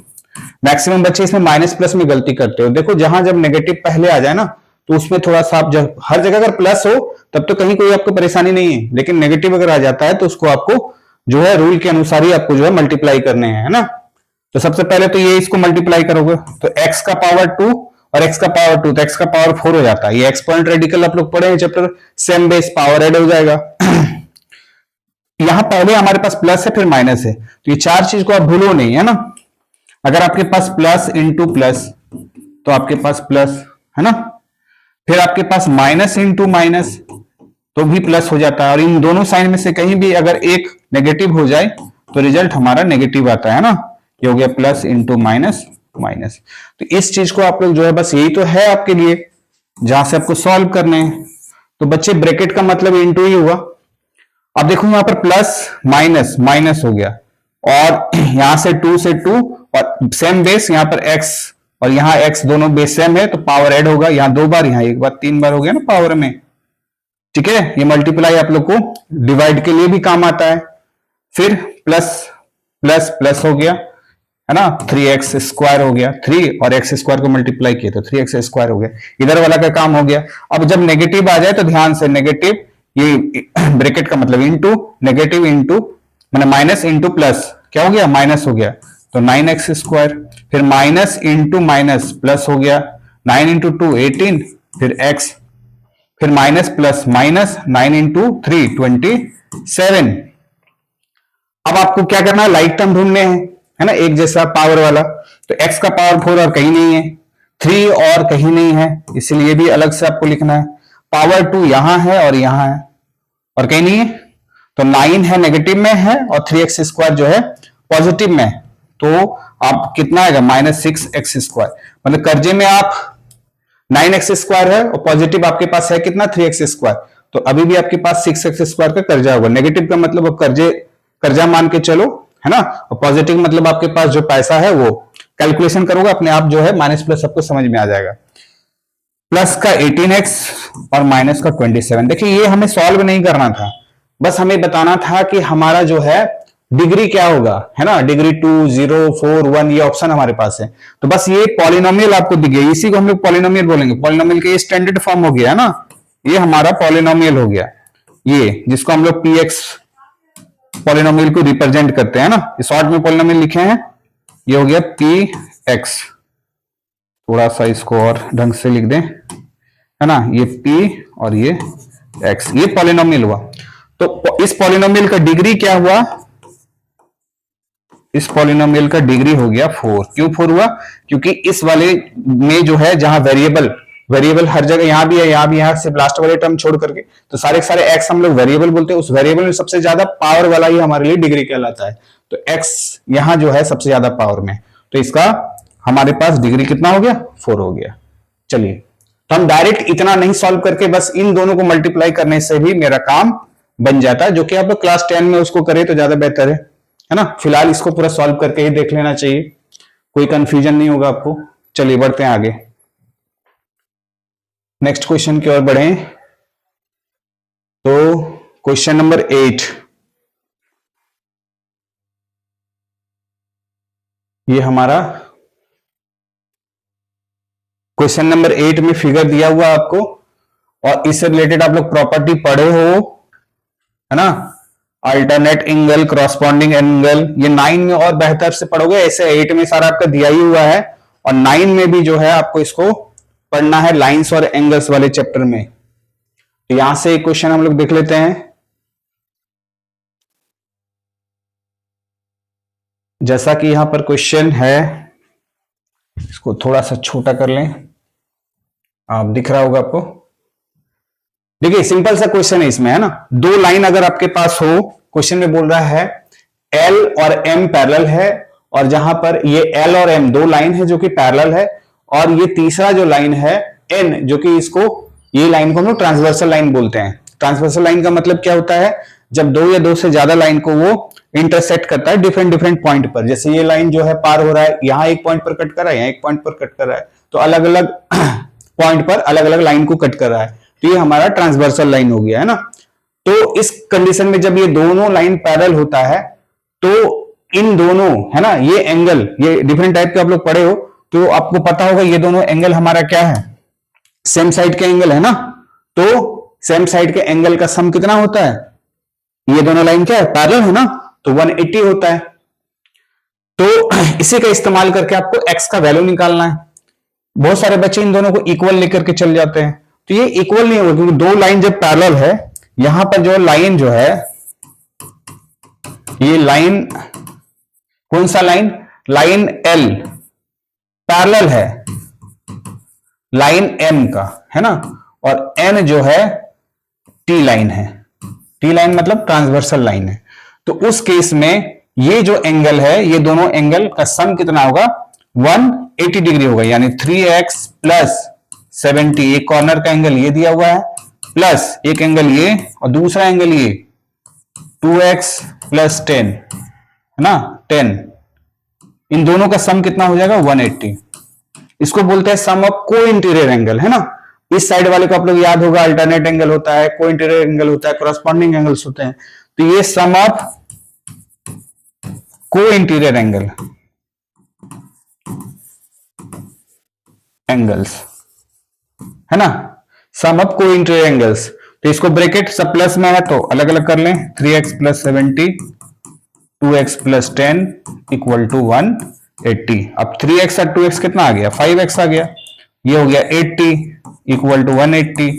Maximum बच्चे इसमें माइनस प्लस में गलती करते हो। देखो जहां जब नेगेटिव पहले आ जाए ना तो उसमें थोड़ा सा आप जब हर जगह अगर प्लस हो तब तो कहीं कोई आपको परेशानी नहीं है, लेकिन नेगेटिव अगर आ जाता है तो उसको आपको जो है रूल के अनुसार ही आपको जो है मल्टीप्लाई करने हैं, है ना। तो सबसे पहले तो ये इसको मल्टीप्लाई करोगे तो x का पावर 2 और x का पावर 2 तो x का पावर 4 हो जाता है। ये एक्सपोनेंट रेडिकल आप लोग पढ़े हैं chapter, same base power add हो जाएगा। यहां पहले हमारे पास प्लस है फिर माइनस है, तो ये चार चीज को आप भूलो नहीं, है ना। अगर आपके पास प्लस इंटू प्लस तो आपके पास प्लस, है ना। फिर आपके पास माइनस इंटू माइनस तो भी प्लस हो जाता है, और इन दोनों साइन में से कहीं भी अगर एक नेगेटिव हो जाए तो रिजल्ट हमारा नेगेटिव आता है ना। ये हो गया प्लस इंटू माइनस माइनस। तो इस चीज को आप लोग जो है बस यही तो है आपके लिए जहां से आपको सॉल्व करने हैं। तो बच्चे ब्रैकेट का मतलब इंटू ही हुआ। अब देखो यहां पर प्लस माइनस माइनस हो गया, और यहां से 2 से 2 और सेम बेस यहां पर x और यहां x दोनों बेस सेम है तो पावर ऐड होगा, यहां 2 बार यहां 1 बार, 3 बार हो गया ना पावर में। ठीक है, ये मल्टीप्लाई आप लोग को डिवाइड के लिए भी काम आता है। फिर प्लस प्लस प्लस हो गया, है ना, 3x स्क्वायर हो गया, 3 और x स्क्वायर को मल्टीप्लाई किया तो 3x स्क्वायर हो गया, इधर वाला का काम हो गया। अब जब नेगेटिव आ जाए तो ध्यान से नेगेटिव, ये ब्रैकेट का मतलब इंटू, नेगेटिव इंटू मैंने माइनस इंटू प्लस क्या हो गया, माइनस हो गया, तो 9x स्क्वायर। फिर माइनस इंटू माइनस प्लस हो गया, 9 इंटू 2 18, फिर x, फिर माइनस प्लस माइनस 9 इंटू 3 27। अब आपको क्या करना है, लाइक टर्म ढूंढने हैं, है ना, एक जैसा पावर वाला। तो x का पावर 4 और कहीं नहीं है, 3 और कहीं नहीं है, इसलिए भी अलग से आपको लिखना है। पावर 2 यहां है और यहां है और कहीं नहीं है, तो 9 है नेगेटिव में है और 3x स्क्वायर जो है पॉजिटिव में है, तो आप कितना आएगा माइनस 6x स्क्वायर। मतलब कर्जे में आप 9x स्क्वायर है और पॉजिटिव आपके पास है कितना 3x स्क्वायर, तो अभी भी आपके पास 6x स्क्वायर का कर्जा होगा। नेगेटिव का मतलब कर्जा मान के चलो, है ना, और पॉजिटिव मतलब आपके पास जो पैसा है वो कैलकुलेशन करोगे अपने आप जो है माइनस प्लस सबको समझ में आ जाएगा। प्लस का 18x और माइनस का 27। देखिए ये हमें सॉल्व नहीं करना था, बस हमें बताना था कि हमारा जो है डिग्री क्या होगा, है ना, डिग्री 2 0 4 1 ये ऑप्शन हमारे पास है। तो बस ये पॉलिनोमियल आपको दिख गया, इसी को हम लोग पॉलिनोमियल बोलेंगे। पॉलिनोमियल के स्टैंडर्ड फॉर्म हो गया ना, ये हमारा पॉलिनोमियल हो गया, ये जिसको हम लोग px पॉलिनोमियल को रिप्रेजेंट करते हैं ना, शॉर्ट में पॉलिनोमियल लिखे हैं, ये हो गया px। थोड़ा सा इसको और ढंग से लिख दें, है ना, ये p और ये x, ये पॉलिनोमियल हुआ। तो इस पॉलिनोमियल का डिग्री क्या हुआ, इस पॉलिनोमियल का डिग्री हो गया 4। क्यों 4 हुआ, क्योंकि इस वाले में जो है जहां वेरिएबल हर जगह, यहां भी है यहां भी, यहां सिर्फ लास्ट वाले टर्म छोड़ करके तो सारे के सारे x हम लोग वेरिएबल बोलते हैं। उस वेरिएबल में सबसे ज्यादा पावर वाला ही हमारे लिए डिग्री कहलाता है, तो x यहां जो है सबसे ज्यादा पावर में, तो इसका हमारे पास डिग्री कितना हो गया 4 हो गया। चलिए, तो हम डायरेक्ट इतना नहीं सॉल्व करके बस इन दोनों को मल्टीप्लाई करने से भी मेरा काम बन जाता है, जो कि आप लोग क्लास 10 में उसको करें तो ज्यादा बेहतर है ना। फिलहाल इसको पूरा सॉल्व करके ही देख लेना चाहिए, कोई कंफ्यूजन नहीं होगा आपको। चलिए बढ़ते हैं आगे, नेक्स्ट क्वेश्चन की ओर बढ़े। तो क्वेश्चन नंबर 8, ये हमारा क्वेश्चन नंबर 8 में फिगर दिया हुआ आपको, और इससे रिलेटेड आप लोग प्रॉपर्टी पढ़े हो, है ना, अल्टरनेट एंगल, क्रॉसपॉन्डिंग एंगल, ये 9 में और बेहतर से पढ़ोगे, ऐसे 8 में सारा आपका दिया ही हुआ है, और 9 में भी जो है आपको इसको पढ़ना है लाइंस और एंगल्स वाले चैप्टर में। तो यहां से एक क्वेश्चन हम लोग देख लेते हैं। जैसा कि यहां पर क्वेश्चन है, इसको थोड़ा सा छोटा कर लें, आप दिख रहा होगा आपको। देखिए सिंपल सा क्वेश्चन है इसमें, है ना, दो लाइन अगर आपके पास हो, क्वेश्चन में बोल रहा है L और M पैरेलल है, और जहां पर ये L और M दो लाइन है जो कि पैरेलल है, और ये तीसरा जो लाइन है N, जो कि इसको, ये लाइन को हम लोग ट्रांसवर्सल लाइन बोलते हैं। ट्रांसवर्सल लाइन का मतलब क्या होता है, जब दो या दो से ज्यादा लाइन को वो इंटरसेक्ट करता है डिफरेंट डिफरेंट पॉइंट पर। जैसे ये लाइन जो है पार हो रहा है, यहाँ एक पॉइंट पर कट कर रहा है, यहाँ एक पॉइंट पर कट कर रहा है, तो अलग अलग पॉइंट पर अलग अलग लाइन को कट कर रहा है, तो ये हमारा ट्रांसवर्सल लाइन हो गया है ना। तो इस कंडीशन में जब ये दोनों लाइन पैरेलल होता है तो इन दोनों, है ना, ये एंगल, ये डिफरेंट टाइप के आप लोग पढ़े हो तो आपको पता होगा ये दोनों एंगल हमारा क्या है, सेम साइड के एंगल है ना। तो सेम साइड के एंगल का सम कितना होता है, ये दोनों लाइन क्या है, पैरेलल है ना, तो 180 होता है। तो इसी का इस्तेमाल करके आपको x का वैल्यू निकालना है। बहुत सारे बच्चे इन दोनों को इक्वल लेकर के चल जाते हैं, तो ये इक्वल नहीं होगा क्योंकि दो लाइन जब पैरेलल है, यहां पर जो लाइन जो है, ये लाइन कौन सा लाइन, लाइन L पैरेलल है लाइन M का, है ना, और N जो है T लाइन है। T लाइन मतलब ट्रांसवर्सल लाइन है। तो उस केस में ये जो एंगल है, ये दोनों एंगल का सम कितना होगा, 180 डिग्री होगा, यानी 3x प्लस 70, एक कॉर्नर का एंगल ये दिया हुआ है, प्लस एक एंगल ये और दूसरा एंगल ये 2x प्लस 10, है ना, 10, इन दोनों का सम कितना हो जाएगा, 180। इसको बोलते हैं सम ऑफ को इंटीरियर एंगल, है ना। इस साइड वाले को आप लोग याद होगा अल्टरनेट एंगल होता है, को इंटीरियर एंगल होता है, कॉरस्पॉन्डिंग एंगल्स होते हैं। तो ये सम ऑफ को इंटीरियर एंगल्स है ना, सम ऑफ को इंटीरियर एंगल्स। तो इसको ब्रैकेट सब प्लस में है तो अलग अलग कर लें, 3x plus 70, 2x plus 10 equal to 180। अब 3x और 2x कितना आ गया, 5x आ गया, ये हो गया 80 इक्वल टू 180,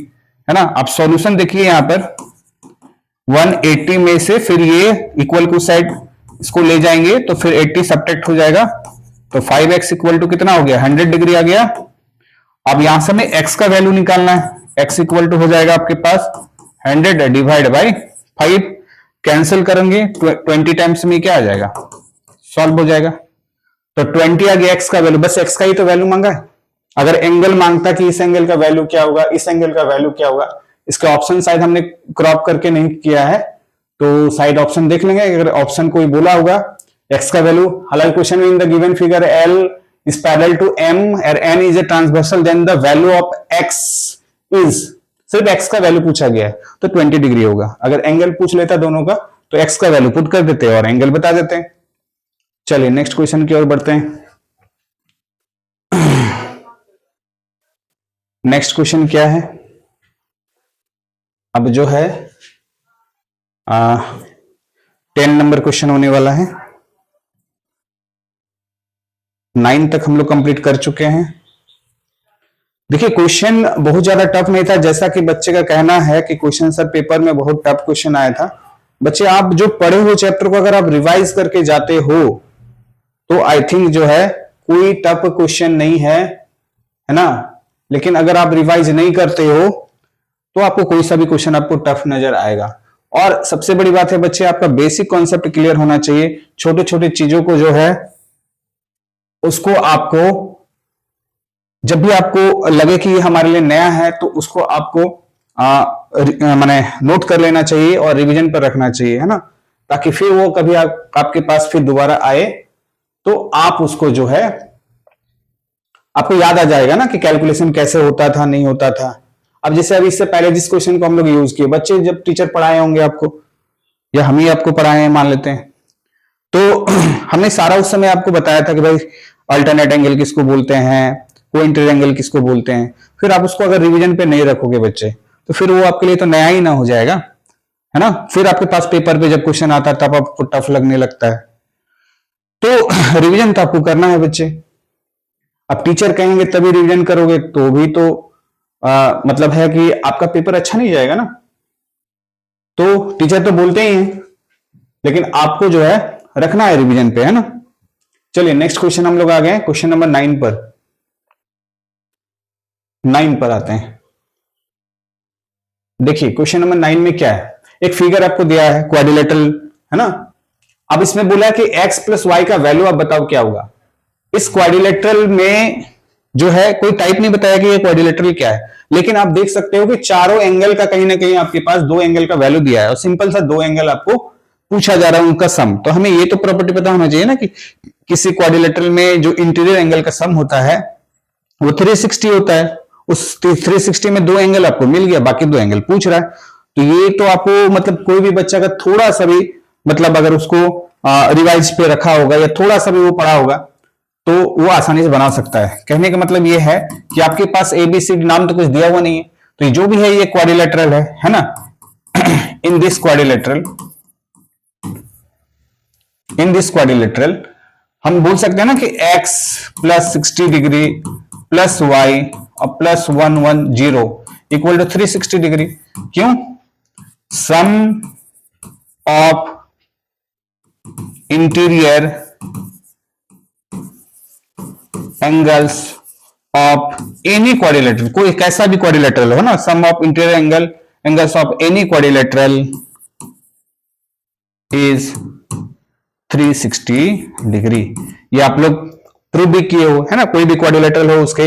है ना। अब सॉल्यूशन देखिए यहां पर 180 में से फिर ये इक्वल को साइड इसको ले जाएंगे तो फिर 80 सब्ट्रैक्ट हो जाएगा, तो 5x इक्वल टू कितना हो गया, 100 डिग्री आ गया। अब यहां से हमें x का वैल्यू निकालना है, x इक्वल टू हो जाएगा आपके पास 100 डिवाइड बाई 5, कैंसिल करेंगे 20 टाइम्स में क्या आ जाएगा, सॉल्व हो जाएगा। तो 20 आ गया x का वैल्यू, बस x का ही तो वैल्यू मांगा है। अगर एंगल मांगता कि इस एंगल का वैल्यू क्या होगा, इस एंगल का वैल्यू क्या होगा, इसका ऑप्शन शायद हमने क्रॉप करके नहीं किया है, तो साइड ऑप्शन देख लेंगे। अगर ऑप्शन कोई बोला होगा x का वैल्यू, हालांकि क्वेश्चन में इन the given figure L is parallel to M और N is a transversal, then the value of x is, सिर्फ x का वैल्यू पूछा गया है तो 20 डिग्री होगा। अगर एंगल पूछ लेता दोनों का तो x का वैल्यू पुट कर देते हैं और एंगल बता देते हैं। चलिए नेक्स्ट क्वेश्चन की ओर बढ़ते हैं। नेक्स्ट क्वेश्चन क्या है, अब जो है 10 नंबर क्वेश्चन होने वाला है। 9 तक हम लोग कंप्लीट कर चुके हैं। देखिए क्वेश्चन बहुत ज्यादा टफ नहीं था, जैसा कि बच्चे का कहना है कि क्वेश्चन सर पेपर में बहुत टफ क्वेश्चन आया था। बच्चे आप जो पढ़े हुए चैप्टर को अगर आप रिवाइज करके जाते हो तो आई थिंक जो है कोई टफ क्वेश्चन नहीं है ना। लेकिन अगर आप रिवाइज नहीं करते हो तो आपको कोई सा भी क्वेश्चन आपको टफ नजर आएगा। और सबसे बड़ी बात है बच्चे, आपका बेसिक कॉन्सेप्ट क्लियर होना चाहिए। छोटे छोटे चीजों को जो है उसको आपको, जब भी आपको लगे कि ये हमारे लिए नया है तो उसको आपको माने नोट कर लेना चाहिए और रिवीजन पर रखना चाहिए, है ना, ताकि फिर वो कभी आपके पास फिर दोबारा आए तो आप उसको जो है आपको याद आ जाएगा ना कि कैलकुलेशन कैसे होता था, नहीं होता था। अब जैसे अभी इससे पहले जिस क्वेश्चन को हम लोग यूज किए, बच्चे जब टीचर पढ़ाए होंगे आपको या हम ही आपको पढ़ाए हैं मान लेते हैं, तो हमने सारा उस समय आपको बताया था कि भाई अल्टरनेट एंगल किसको बोलते हैं, को इंटीरियर एंगल किसको बोलते हैं। फिर आप उसको अगर रिवीजन पे नहीं रखोगे बच्चे तो फिर वो आपके लिए तो नया ही ना हो जाएगा, है ना। फिर आपके पास पेपर पे जब क्वेश्चन आता है तब आपको टफ लगने लगता है। तो रिवीजन तो आपको करना है बच्चे। अब टीचर कहेंगे तभी रिवीजन करोगे तो भी तो मतलब है कि आपका पेपर अच्छा नहीं जाएगा ना। तो टीचर तो बोलते ही हैं, लेकिन आपको जो है रखना है रिवीजन पे, है ना। चलिए नेक्स्ट क्वेश्चन हम लोग आ गए क्वेश्चन नंबर 9 पर। 9 पर आते हैं। देखिए क्वेश्चन नंबर 9 में क्या है, एक फिगर आपको दिया है क्वाड्रिलेटरल, है ना। अब इसमें बोला कि x प्लस वाई का वैल्यू आप बताओ क्या होगा। इस क्वाड्रिलेटरल में जो है कोई टाइप नहीं बताया कि ये क्वाड्रिलेटरल क्या है, लेकिन आप देख सकते हो कि चारों एंगल का कहीं ना कहीं आपके पास दो एंगल का वैल्यू दिया है और सिंपल सा दो एंगल आपको पूछा जा रहा है उनका सम, तो हमें ये तो प्रॉपर्टी पता होना चाहिए ना कि किसी क्वाड्रिलेटरल में जो इंटीरियर एंगल का सम होता है वो 360 होता है। उस 360 में दो एंगल आपको मिल गया, बाकी दो एंगल पूछ रहा है। तो ये तो आपको मतलब कोई भी बच्चा का थोड़ा सा भी मतलब अगर उसको रिवाइज पे रखा होगा या थोड़ा सा भी वो पढ़ा होगा तो वो आसानी से बना सकता है। कहने का मतलब ये है कि आपके पास एबीसी नाम तो कुछ दिया हुआ नहीं है, तो जो भी है ये क्वाड्रिलेटरल है ना। इन दिस क्वाड्रिलेटरल हम बोल सकते हैं ना कि x plus 60 degree plus y और प्लस 110 इक्वल टू 360 डिग्री। क्यों? Sum of interior angles of any quadrilateral, कोई कैसा भी क्वाड्रिलेटरल हो ना, sum of interior angles of any quadrilateral is 360 degree. ये आप लोग प्रूव भी किए हो है ना, कोई भी क्वाड्रिलेटरल हो उसके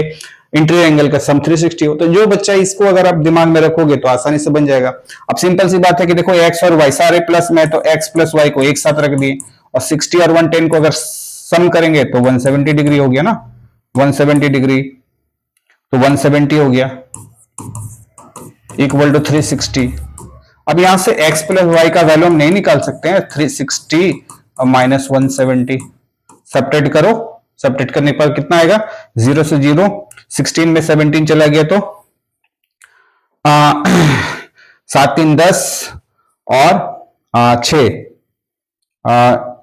इंटीरियर एंगल का सम 360 हो। तो जो बच्चा इसको अगर आप दिमाग में रखोगे तो आसानी से बन जाएगा। अब सिंपल सी बात है कि देखो x और y सारे प्लस में, तो x प्लस y को एक साथ रख दिए और 60 और 110 को अगर सम करेंगे तो 170 डिग्री हो गया ना, 170 डिग्री, तो 170 हो गया इक्वल टू 360। अब यहां से x प्लस y का वैल्यू हम नहीं निकाल सकते हैं, 360 और माइनस 170 सब्ट्रैक्ट करो, सब्ट्रैक्ट करने पर कितना आएगा, 0 से 0, 16 में 17 चला गया तो 7 3 10 और 6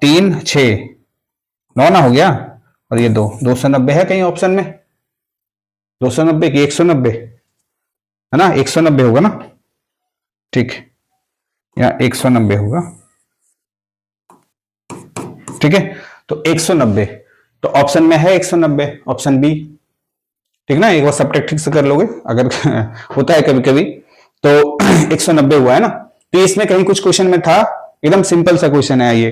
3 6 9 ना हो गया, और ये 290 है कहीं ऑप्शन में, 290 की 190 है ना, 190 होगा ना, ठीक, या 190 होगा, ठीक है। तो 190 तो ऑप्शन में है 190, ऑप्शन बी, ठीक ना। एक बार सब्ट्रैक्ट ठीक से कर लोगे अगर होता है कभी कभी, तो 190 हुआ है ना। तो इसमें कहीं कुछ क्वेश्चन में था, एकदम सिंपल सा क्वेश्चन है ये।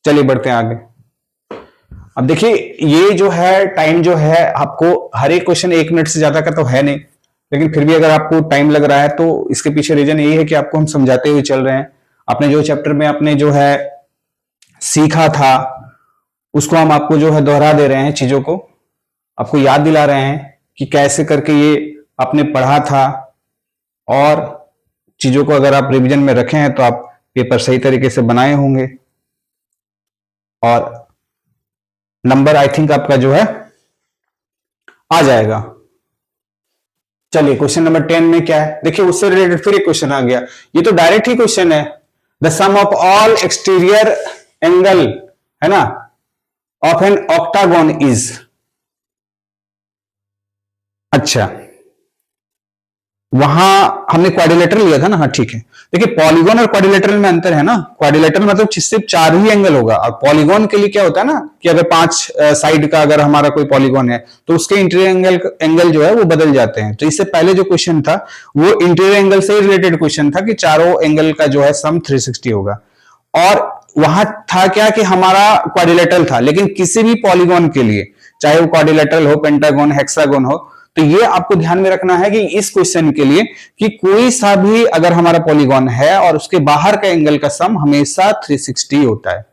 चलिए बढ़ते हैं आगे। अब देखिए ये जो है टाइम जो है आपको हर एक क्वेश्चन 1 मिनट से ज्यादा का तो है नहीं, लेकिन फिर भी अगर आपको टाइम लग रहा है तो इसके पीछे रीजन यही है कि आपको हम समझाते हुए चल रहे हैं। आपने जो चैप्टर में आपने जो है सीखा था उसको हम आपको जो है दोहरा दे रहे हैं, चीजों को आपको याद दिला रहे हैं कि कैसे करके ये आपने पढ़ा था, और चीजों को अगर आप रिवीजन में रखे हैं तो आप पेपर सही तरीके से बनाए होंगे और नंबर आई थिंक आपका जो है आ जाएगा। चलिए क्वेश्चन नंबर 10 में क्या है, देखिए उससे रिलेटेड फिर एक क्वेश्चन आ गया। ये तो डायरेक्ट ही क्वेश्चन है, the sum of all exterior angle है ना ऑफ एन ऑक्टागोन इज। अच्छा वहां हमने क्वाड्रिलेटरल लिया था ना, हाँ ठीक है। देखिए पॉलीगॉन और क्वाड्रिलेटरल में अंतर है ना, क्वाड्रिलेटरल मतलब सिर्फ 4 ही एंगल होगा, और पॉलीगॉन के लिए क्या होता है ना कि अगर 5 साइड का अगर हमारा कोई पॉलीगॉन है तो उसके इंटीरियर एंगल जो है वो बदल जाते हैं। तो इससे पहले जो क्वेश्चन था वो इंटीरियर एंगल से रिलेटेड क्वेश्चन था कि चारों एंगल का जो है सम 360 होगा, और वहां था क्या कि हमारा क्वाड्रिलेटरल था, लेकिन किसी भी पॉलीगॉन के लिए चाहे वो क्वाड्रिलेटरल हो, पेंटागन, हेक्सागोन हो, तो ये आपको ध्यान में रखना है कि इस क्वेश्चन के लिए कि कोई सा भी अगर हमारा पॉलीगॉन है और उसके बाहर का एंगल का सम हमेशा 360 होता है।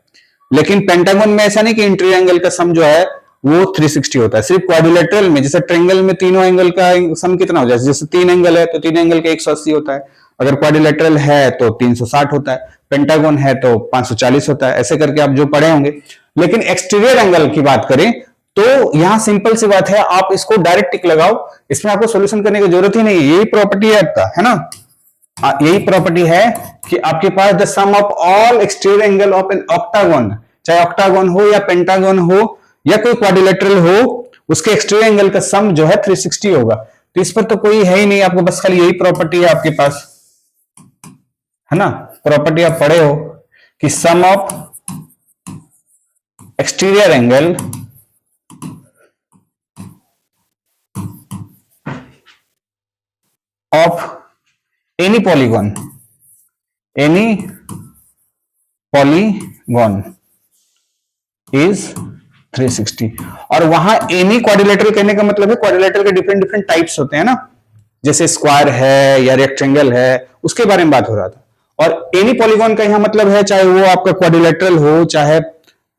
लेकिन पेंटागन में ऐसा नहीं कि इंटीरियर एंगल का सम जो है वो 360 होता है। सिर्फ क्वाड्रिलेटरल में, जैसे ट्रायंगल में तीनों एंगल का सम कितना हो जाए, जैसे 3 एंगल है तो 3 एंगल का 180 होता है, अगर क्वाड्रिलेटरल है तो 360 होता है, पेंटागन है तो 540 होता है, ऐसे करके आप जो पढ़े होंगे। लेकिन एक्सटीरियर एंगल की बात करें तो यहां सिंपल सी बात है, आप इसको डायरेक्ट टिक लगाओ, इसमें आपको सॉल्यूशन करने की जरूरत ही नहीं है, यही प्रॉपर्टी है आपका, है ना, यही प्रॉपर्टी है कि आपके पास the sum of all exterior angle of an octagon, चाहे ऑक्टागोन हो या पेंटागन हो या कोई क्वाड्रिलेटरल हो, उसके एक्सटीरियर एंगल का सम जो है 360 होगा। तो इस पर तो कोई है ही नहीं, आपको बस खाली यही प्रॉपर्टी है आपके पास, है ना। प्रॉपर्टी आप पढ़े हो कि sum of exterior angle of any polygon is 360। और वहां एनी क्वाड्रिलेटरल कहने का मतलब है क्वाड्रिलेटरल के डिफरेंट डिफरेंट टाइप्स होते हैं ना, जैसे स्क्वायर है या रेक्टेंगल है, उसके बारे में बात हो रहा था। और एनी पॉलीगॉन का यहाँ मतलब है चाहे वो आपका क्वाड्रिलेटरल हो, चाहे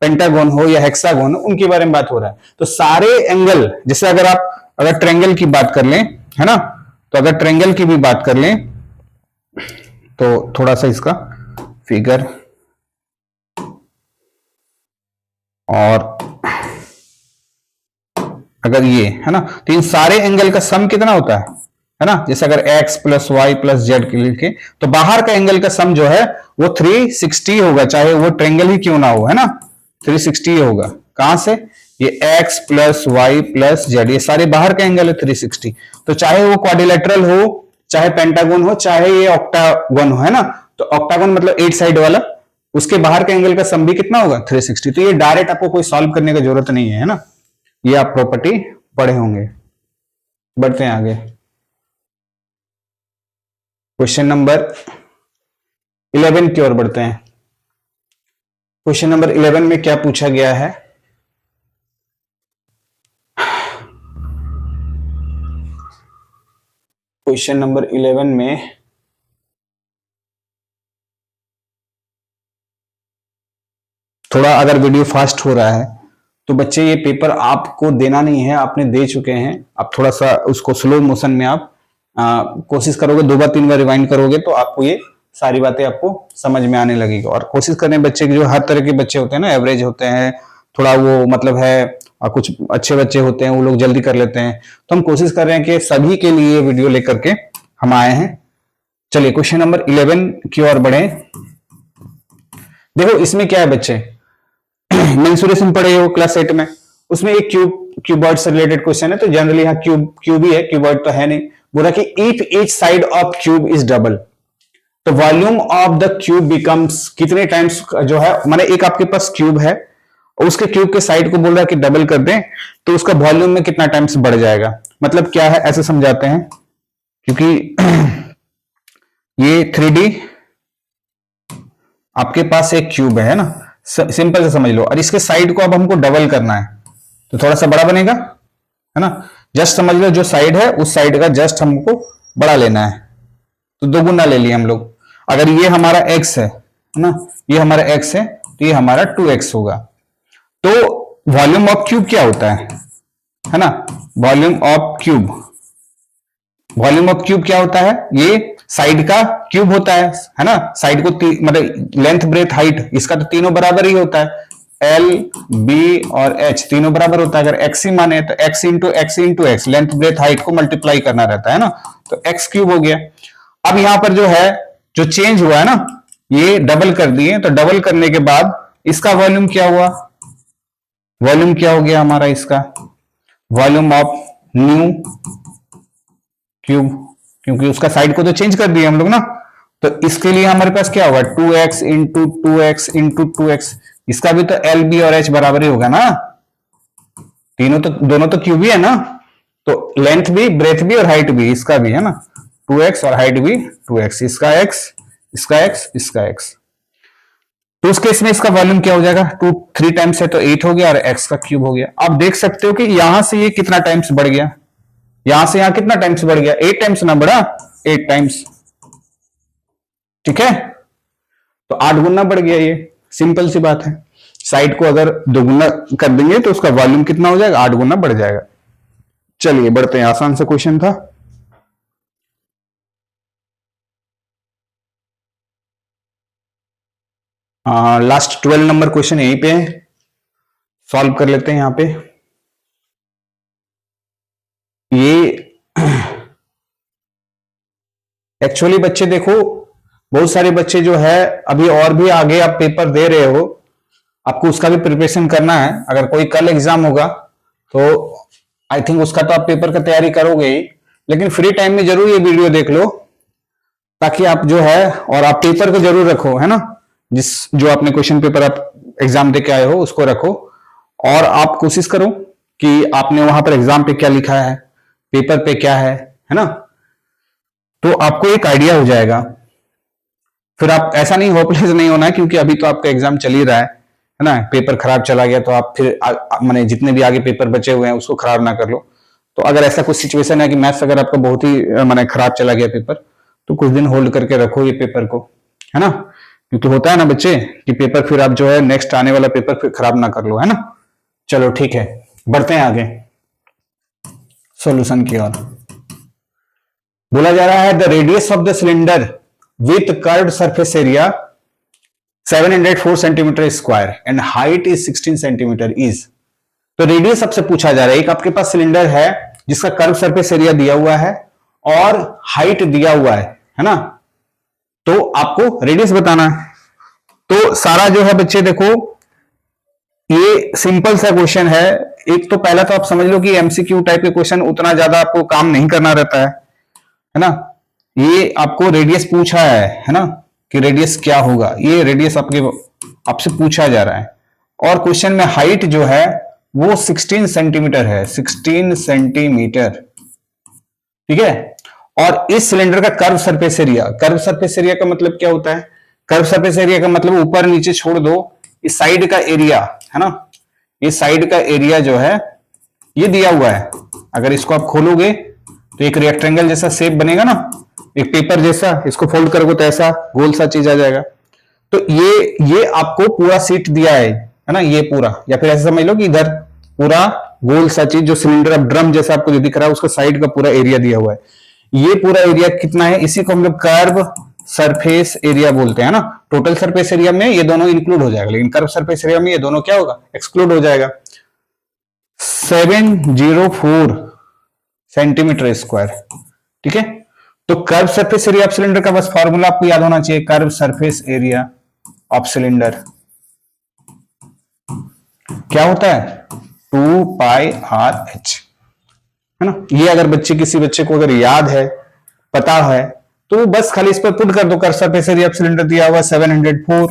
पेंटागन हो या हेक्सागन हो, उनके बारे में बात हो रहा है। तो सारे एंगल, जैसे अगर ट्रायंगल की बात कर लें, है ना, तो अगर ट्रायंगल की भी बात कर लें तो थोड़ा सा इसका फिगर, और अगर ये है ना, तो इन सारे एंगल का सम कितना होता है ना, जैसे अगर x plus y plus z के लिखे, तो बाहर का एंगल का सम जो है वो 360 होगा, चाहे वो ट्रायंगल ही क्यों ना हो, है ना, 360 होगा। कहां से? ये x plus y plus z, ये सारे बाहर का एंगल है 360। तो चाहे वो क्वाड्रिलेटरल हो, चाहे पेंटागन हो, चाहे ये ऑक्टागन हो, है ना, तो ऑक्टागन मतलब 8 साइड वाला, उसके बाहर का एंगल का सम भी कितना होगा? 360। तो ये डायरेक्ट आपको कोई सॉल्व करने की जरूरत नहीं है ना, ये आप प्रॉपर्टी पढ़े होंगे। बढ़ते हैं आगे, क्वेश्चन नंबर 11 की ओर बढ़ते हैं। क्वेश्चन नंबर 11 में क्या पूछा गया है? क्वेश्चन नंबर 11 में थोड़ा अगर वीडियो फास्ट हो रहा है तो बच्चे ये पेपर आपको देना नहीं है, आपने दे चुके हैं, आप थोड़ा सा उसको स्लो मोशन में आप कोशिश करोगे, 2 बार 3 बार रिवाइंड करोगे तो आपको ये सारी बातें आपको समझ में आने लगेगी। और कोशिश करें बच्चे, जो हर तरह के बच्चे होते हैं ना, एवरेज होते हैं, थोड़ा वो मतलब है, कुछ अच्छे बच्चे होते हैं वो लोग जल्दी कर लेते हैं, तो हम कोशिश कर रहे हैं कि सभी के लिए वीडियो लेकर के हम आए हैं। चलिए क्वेश्चन नंबर 11 की ओर बढ़े। देखो इसमें क्या है बच्चे, मेंसुरेशन पढ़े हो क्लास 8 में, उसमें एक क्यूबॉइड से रिलेटेड क्वेश्चन है, तो जनरली यहाँ क्यूब ही है, क्यूबॉइड तो है नहीं। बोला कि if each side of cube is double, तो volume of the cube becomes कितने टाइम्स, जो है माने एक आपके पास क्यूब है और उसके क्यूब के साइड को बोल रहा है कि डबल कर दें, तो उसका वॉल्यूम में कितना टाइम्स बढ़ जाएगा। मतलब क्या है, ऐसे समझाते हैं, क्योंकि ये 3D आपके पास एक क्यूब है ना, सिंपल से समझ लो, और इसके साइड को अब हमको डबल करना है तो थोड़ा सा बड़ा बनेगा, है ना। जस्ट समझ लो जो साइड है उस साइड का जस्ट हमको बड़ा लेना है, तो 2 गुना ले लिया हम लोग। अगर ये हमारा x है ना, ये हमारा x है, तो ये हमारा 2x होगा। तो वॉल्यूम ऑफ क्यूब क्या होता है ना, volume of cube, volume of cube क्या होता है, ये साइड का क्यूब होता है ना, साइड को मतलब लेंथ ब्रेथ हाइट इसका तो तीनों बराबर ही होता है, L B और H तीनों बराबर होता है। अगर x ही माने तो x into x length breadth height को मल्टीप्लाई करना रहता है ना, तो x क्यूब हो गया। अब यहां पर जो है, जो चेंज हुआ है ना, ये डबल कर दिए, तो डबल करने के बाद इसका वॉल्यूम क्या हुआ, वॉल्यूम क्या हो गया हमारा इसका, वॉल्यूम ऑफ न्यू क्यूब, क्योंकि उसका साइड को तो चेंज कर दिया हम लोग ना। तो इसके लिए हमारे पास क्या होगा, 2x into 2x into 2x, इसका भी तो एल बी और एच बराबर ही होगा ना, तीनों तो, दोनों तो क्यूब ही है ना, तो लेंथ भी ब्रेथ भी और हाइट भी इसका भी है ना 2x और हाइट भी 2x, इसका x इसका x इसका x। तो उस केस में इसका वॉल्यूम क्या हो जाएगा, 2 3 टाइम्स है तो 8 हो गया और x का क्यूब हो गया। आप देख सकते हो कि यहां से ये कितना टाइम्स बढ़ गया, यहां से यहां कितना टाइम्स बढ़ गया, 8 टाइम्स ना बढ़ा, 8 टाइम्स, ठीक है, तो 8 गुना बढ़ गया। ये सिंपल सी बात है, साइड को अगर 2 गुना कर देंगे तो उसका वॉल्यूम कितना हो जाएगा, 8 गुना बढ़ जाएगा। चलिए बढ़ते हैं, आसान सा क्वेश्चन था। लास्ट 12 नंबर क्वेश्चन यहीं पे सॉल्व कर लेते हैं। यहां पे ये एक्चुअली बच्चे देखो, बहुत सारे बच्चे जो है अभी और भी आगे आप पेपर दे रहे हो, आपको उसका भी प्रिपरेशन करना है। अगर कोई कल एग्जाम होगा तो आई थिंक उसका तो आप पेपर का तैयारी करोगे ही, लेकिन फ्री टाइम में जरूर ये वीडियो देख लो, ताकि आप जो है, और आप पेपर को जरूर रखो, है ना, जिस जो आपने क्वेश्चन पेपर आप एग्जाम दे के आए हो उसको रखो, और आप कोशिश करो कि आपने वहां पर एग्जाम पे क्या लिखा है, पेपर पे क्या है ना, तो आपको एक आइडिया हो जाएगा। फिर आप ऐसा नहीं, होपलेस नहीं होना है, क्योंकि अभी तो आपका एग्जाम चल ही रहा है ना, पेपर खराब चला गया तो आप फिर माने जितने भी आगे पेपर बचे हुए हैं उसको खराब ना कर लो। तो अगर ऐसा कुछ सिचुएशन है कि मैथ्स अगर आपका बहुत ही माने खराब चला गया पेपर, तो कुछ दिन होल्ड करके रखो ये पेपर को, है ना, क्योंकि होता है ना बच्चे कि पेपर फिर आप जो है नेक्स्ट आने वाला पेपर फिर खराब ना कर लो, है ना। चलो ठीक है, बढ़ते हैं आगे सॉल्यूशन की ओर। बोला जा रहा है the radius of the cylinder with curved surface area 704 centimetre square and height is 16 centimetre is. तो रेडियस सबसे पूछा जा रहा है। एक आपके पास सिलेंडर है जिसका कर्व सरफेस एरिया दिया हुआ है और हाइट दिया हुआ है ना, तो आपको रेडियस बताना है। तो सारा जो है बच्चे देखो ये सिंपल सा क्वेश्चन है। एक तो पहला तो आप समझ लो कि एमसीक्यू टाइप के क्वेश्चन उतना ज्यादा आपको काम नहीं करना रहता है ना। ये आपको रेडियस पूछा है ना, कि रेडियस क्या होगा, ये रेडियस आपसे पूछा जा रहा है। और क्वेश्चन में हाइट जो है वो 16 सेंटीमीटर है, 16 सेंटीमीटर, ठीक है। और इस सिलेंडर का curve surface area, curve surface area का मतलब क्या होता है? कर्व सरफेस एरिया का मतलब ऊपर नीचे छोड़ दो, इस साइड का एरिया है ना, ये साइड का एरिया जो है ये दिया हुआ है। अगर इसको आप खोलोगे तो एक रेक्टेंगल जैसा शेप बनेगा ना, एक पेपर जैसा, इसको फोल्ड करोगे तो ऐसा गोल सा चीज आ जाएगा। तो ये आपको पूरा सीट दिया है ना, ये पूरा, या फिर ऐसा समझ लो कि इधर पूरा गोल सा चीज जो सिलेंडर अब ड्रम जैसा आपको जो दिख रहा है उसका साइड का पूरा एरिया दिया हुआ है। ये पूरा एरिया कितना है, इसी को हम लोग कर्व सरफेस एरिया बोलते हैं ना। टोटल सरफेस एरिया में ये दोनों इंक्लूड हो जाएगा, लेकिन कर्व सरफेस एरिया में ये दोनों क्या होगा, एक्सक्लूड हो जाएगा। 704 सेंटीमीटर स्क्वायर, ठीक है। तो curve surface area of cylinder का बस फॉर्मूला आपको याद होना चाहिए, curve surface area of cylinder क्या होता है, 2 पाई आर एच, है ना। ये अगर किसी बच्चे को अगर याद है, पता है, तो बस खाली इस पर पुट कर दो। Curve surface area of cylinder दिया हुआ 704,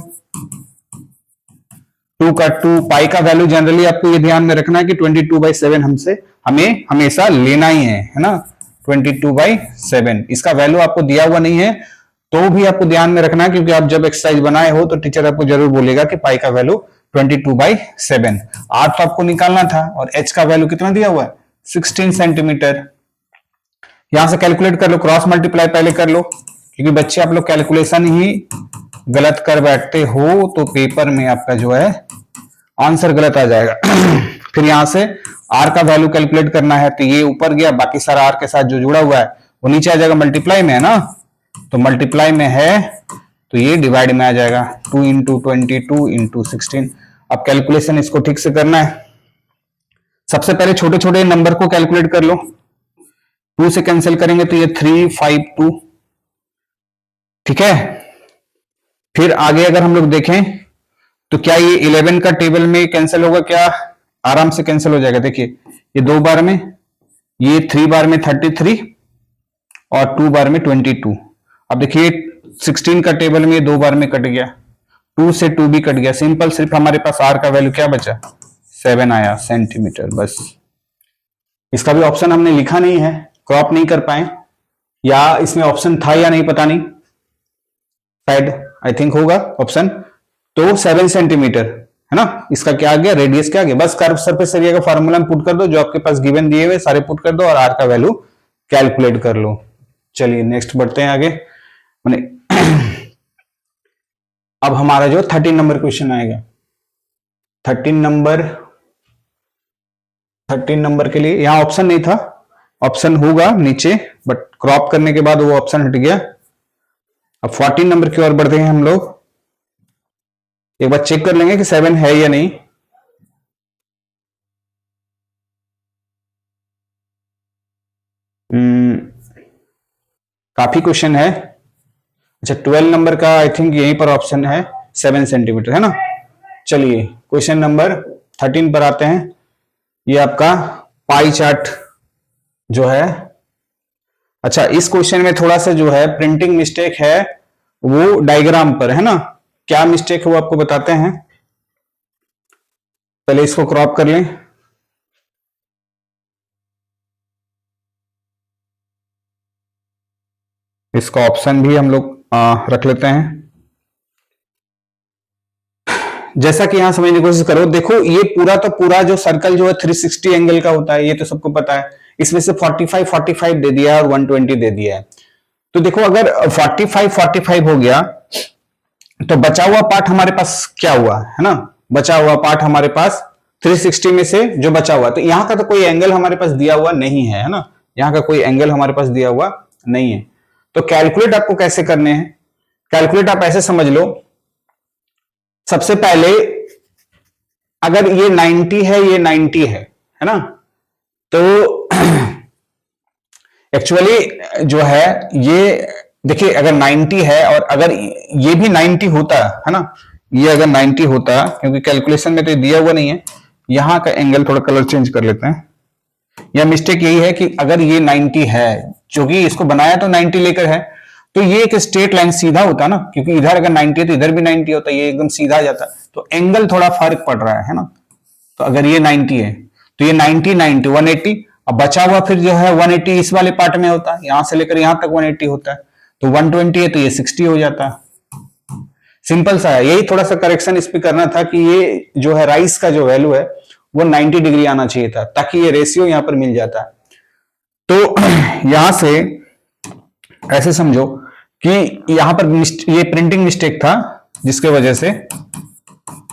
2 का 2, पाई का वैल्यू जनरली आपको ये ध्यान में रखना है कि 22/7 हमें हमेशा लेना ही है ना, 22/7। इसका वैल्यू आपको दिया हुआ नहीं है तो भी आपको ध्यान में रखना है, क्योंकि आप जब एक्सरसाइज बनाए हो तो टीचर आपको जरूर बोलेगा कि पाई का वैल्यू 22/7। आर तो आपको निकालना था और एच का वैल्यू कितना दिया हुआ है, 16 सेंटीमीटर। यहां से कैलकुलेट कर लो, क्रॉस मल्टीप्लाई पहले कर लो, क्योंकि बच्चे आप लोग कैलकुलेशन ही गलत कर बैठते हो तो पेपर में आपका जो है आंसर गलत आ जाएगा। फिर यहां से आर का वैल्यू कैलकुलेट करना है, तो ये ऊपर गया, बाकी सारा आर के साथ जो जुड़ा हुआ है वो नीचे आ जाएगा, मल्टीप्लाई में है ना, तो मल्टीप्लाई में है तो ये डिवाइड में आ जाएगा, 2 इंटू 22 इंटू 16। अब कैलकुलेशन इसको ठीक से करना है। सबसे पहले छोटे छोटे नंबर को कैलकुलेट कर लो, 2 से कैंसिल करेंगे तो ये 352, ठीक है। फिर आगे अगर हम लोग देखें तो क्या ये 11 का टेबल में कैंसिल होगा, क्या आराम से कैंसिल हो जाएगा। देखिए ये 2 बार में, ये 3 बार में 33 और 2 बार में 22। अब देखिए 16 का टेबल में ये 2 बार में कट गया, 2 से 2 भी कट गया, सिंपल सिर्फ हमारे पास आर का वैल्यू क्या बचा, 7 आया सेंटीमीटर, बस। इसका भी ऑप्शन हमने लिखा नहीं है, क्रॉप नहीं कर पाए, या इसमें ऑप्शन था या नहीं पता नहीं, शायद आई थिंक होगा ऑप्शन। तो 7 सेंटीमीटर है ना, इसका क्या आ गया, रेडियस क्या आ गया, बस कर्व सरफेस एरिया का फॉर्मूला में पुट कर दो, जो आपके पास गिवन दिए हुए सारे पुट कर दो और आर का वैल्यू कैलकुलेट कर लो। चलिए नेक्स्ट बढ़ते हैं आगे। मैंने अब हमारा जो 13 नंबर क्वेश्चन आएगा, 13 नंबर के लिए यहां ऑप्शन नहीं था, ऑप्शन होगा नीचे, बट क्रॉप करने के बाद वो ऑप्शन हट गया। अब 14 नंबर की ओर बढ़ते हैं हम लोग। एक बार चेक कर लेंगे कि 7 है या नहीं। काफी क्वेश्चन है। अच्छा 12 नंबर का आई थिंक यहीं पर ऑप्शन है, 7 सेंटीमीटर है ना। चलिए क्वेश्चन नंबर 13 पर आते हैं। ये आपका पाई चार्ट जो है, अच्छा इस क्वेश्चन में थोड़ा सा जो है प्रिंटिंग मिस्टेक है, वो डायग्राम पर है ना। क्या मिस्टेक है वो आपको बताते हैं, पहले इसको क्रॉप कर लें। इसका ऑप्शन भी हम लोग रख लेते हैं। जैसा कि यहां समझने की कोशिश करो, देखो ये पूरा तो पूरा जो सर्कल जो है 360 एंगल का होता है, ये तो सबको पता है। इसमें से 45 दे दिया है और 120 दे दिया है। तो देखो अगर 45 हो गया तो बचा हुआ पार्ट हमारे पास क्या हुआ है ना, बचा हुआ पार्ट हमारे पास 360 में से जो बचा हुआ, तो यहां का तो कोई एंगल हमारे पास दिया हुआ नहीं है ना, यहां का कोई एंगल हमारे पास दिया हुआ नहीं है। तो कैलकुलेट आपको कैसे करने हैं, कैलकुलेट आप ऐसे समझ लो, सबसे पहले अगर ये 90 है, ये 90 है ना, तो एक्चुअली जो है ये देखिए अगर 90 है और अगर ये भी 90 होता है ना, ये अगर 90 होता, क्योंकि कैलकुलेशन में तो दिया हुआ नहीं है, यहां का एंगल थोड़ा कलर चेंज कर लेते हैं। या मिस्टेक यही है कि अगर ये 90 है, क्योंकि इसको बनाया तो 90 लेकर है, तो ये एक स्ट्रेट लाइन सीधा होता ना, क्योंकि इधर अगर 90 है तो इधर भी 90 होता, ये एकदम सीधा जाता, तो एंगल थोड़ा फर्क पड़ रहा है ना। तो अगर ये 90 है तो ये 90 90 180, अब बचा हुआ फिर जो है 180 इस वाले पार्ट में होता है, यहां से लेकर यहां तक 180 होता है, तो 120 है तो ये 60 हो जाता है। सिंपल सा है, यही थोड़ा सा करेक्शन इस पे करना था कि ये जो है राइस का जो वैल्यू है वो 90 डिग्री आना चाहिए था, ताकि ये रेशियो यहां पर मिल जाता है। तो यहां से ऐसे समझो कि यहां पर ये प्रिंटिंग मिस्टेक था, जिसके वजह से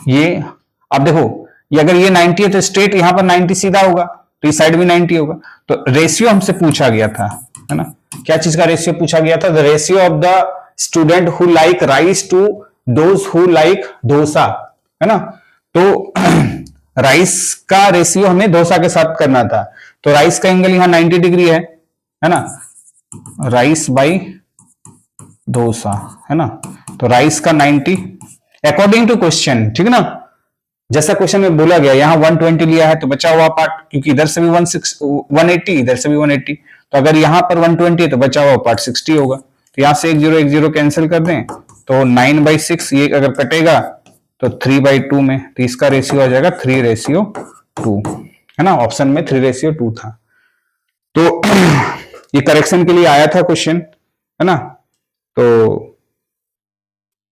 ये, अब देखो ये अगर ये 90 है तो स्ट्रेट यहां पर 90 सीधा होगा, तो इस साइड भी 90 होगा। तो रेशियो हमसे पूछा गया था, है ना, क्या चीज का रेशियो पूछा गया था, the ratio of the student who like rice to those who like dosa, है ना। तो राइस का रेशियो हमें डोसा के साथ करना था, तो राइस का एंगल यहां 90 डिग्री है ना, राइस बाई डोसा, है ना। तो राइस का 90 अकॉर्डिंग टू क्वेश्चन, ठीक है ना, जैसा क्वेश्चन में बोला गया, यहां 120 लिया है तो बचा हुआ पार्ट, क्योंकि इधर से भी 180 इधर से भी 180, तो अगर यहां पर 120 है तो बचा हुआ पार्ट 60 होगा। तो यहां से 1 0 कैंसिल कर दें तो 9/6, ये अगर कटेगा तो 3/2 में, तो इसका रेशियो आ जाएगा 3:2, है ना, ऑप्शन में 3:2 था। तो ये करेक्शन के लिए आया था क्वेश्चन, है ना। तो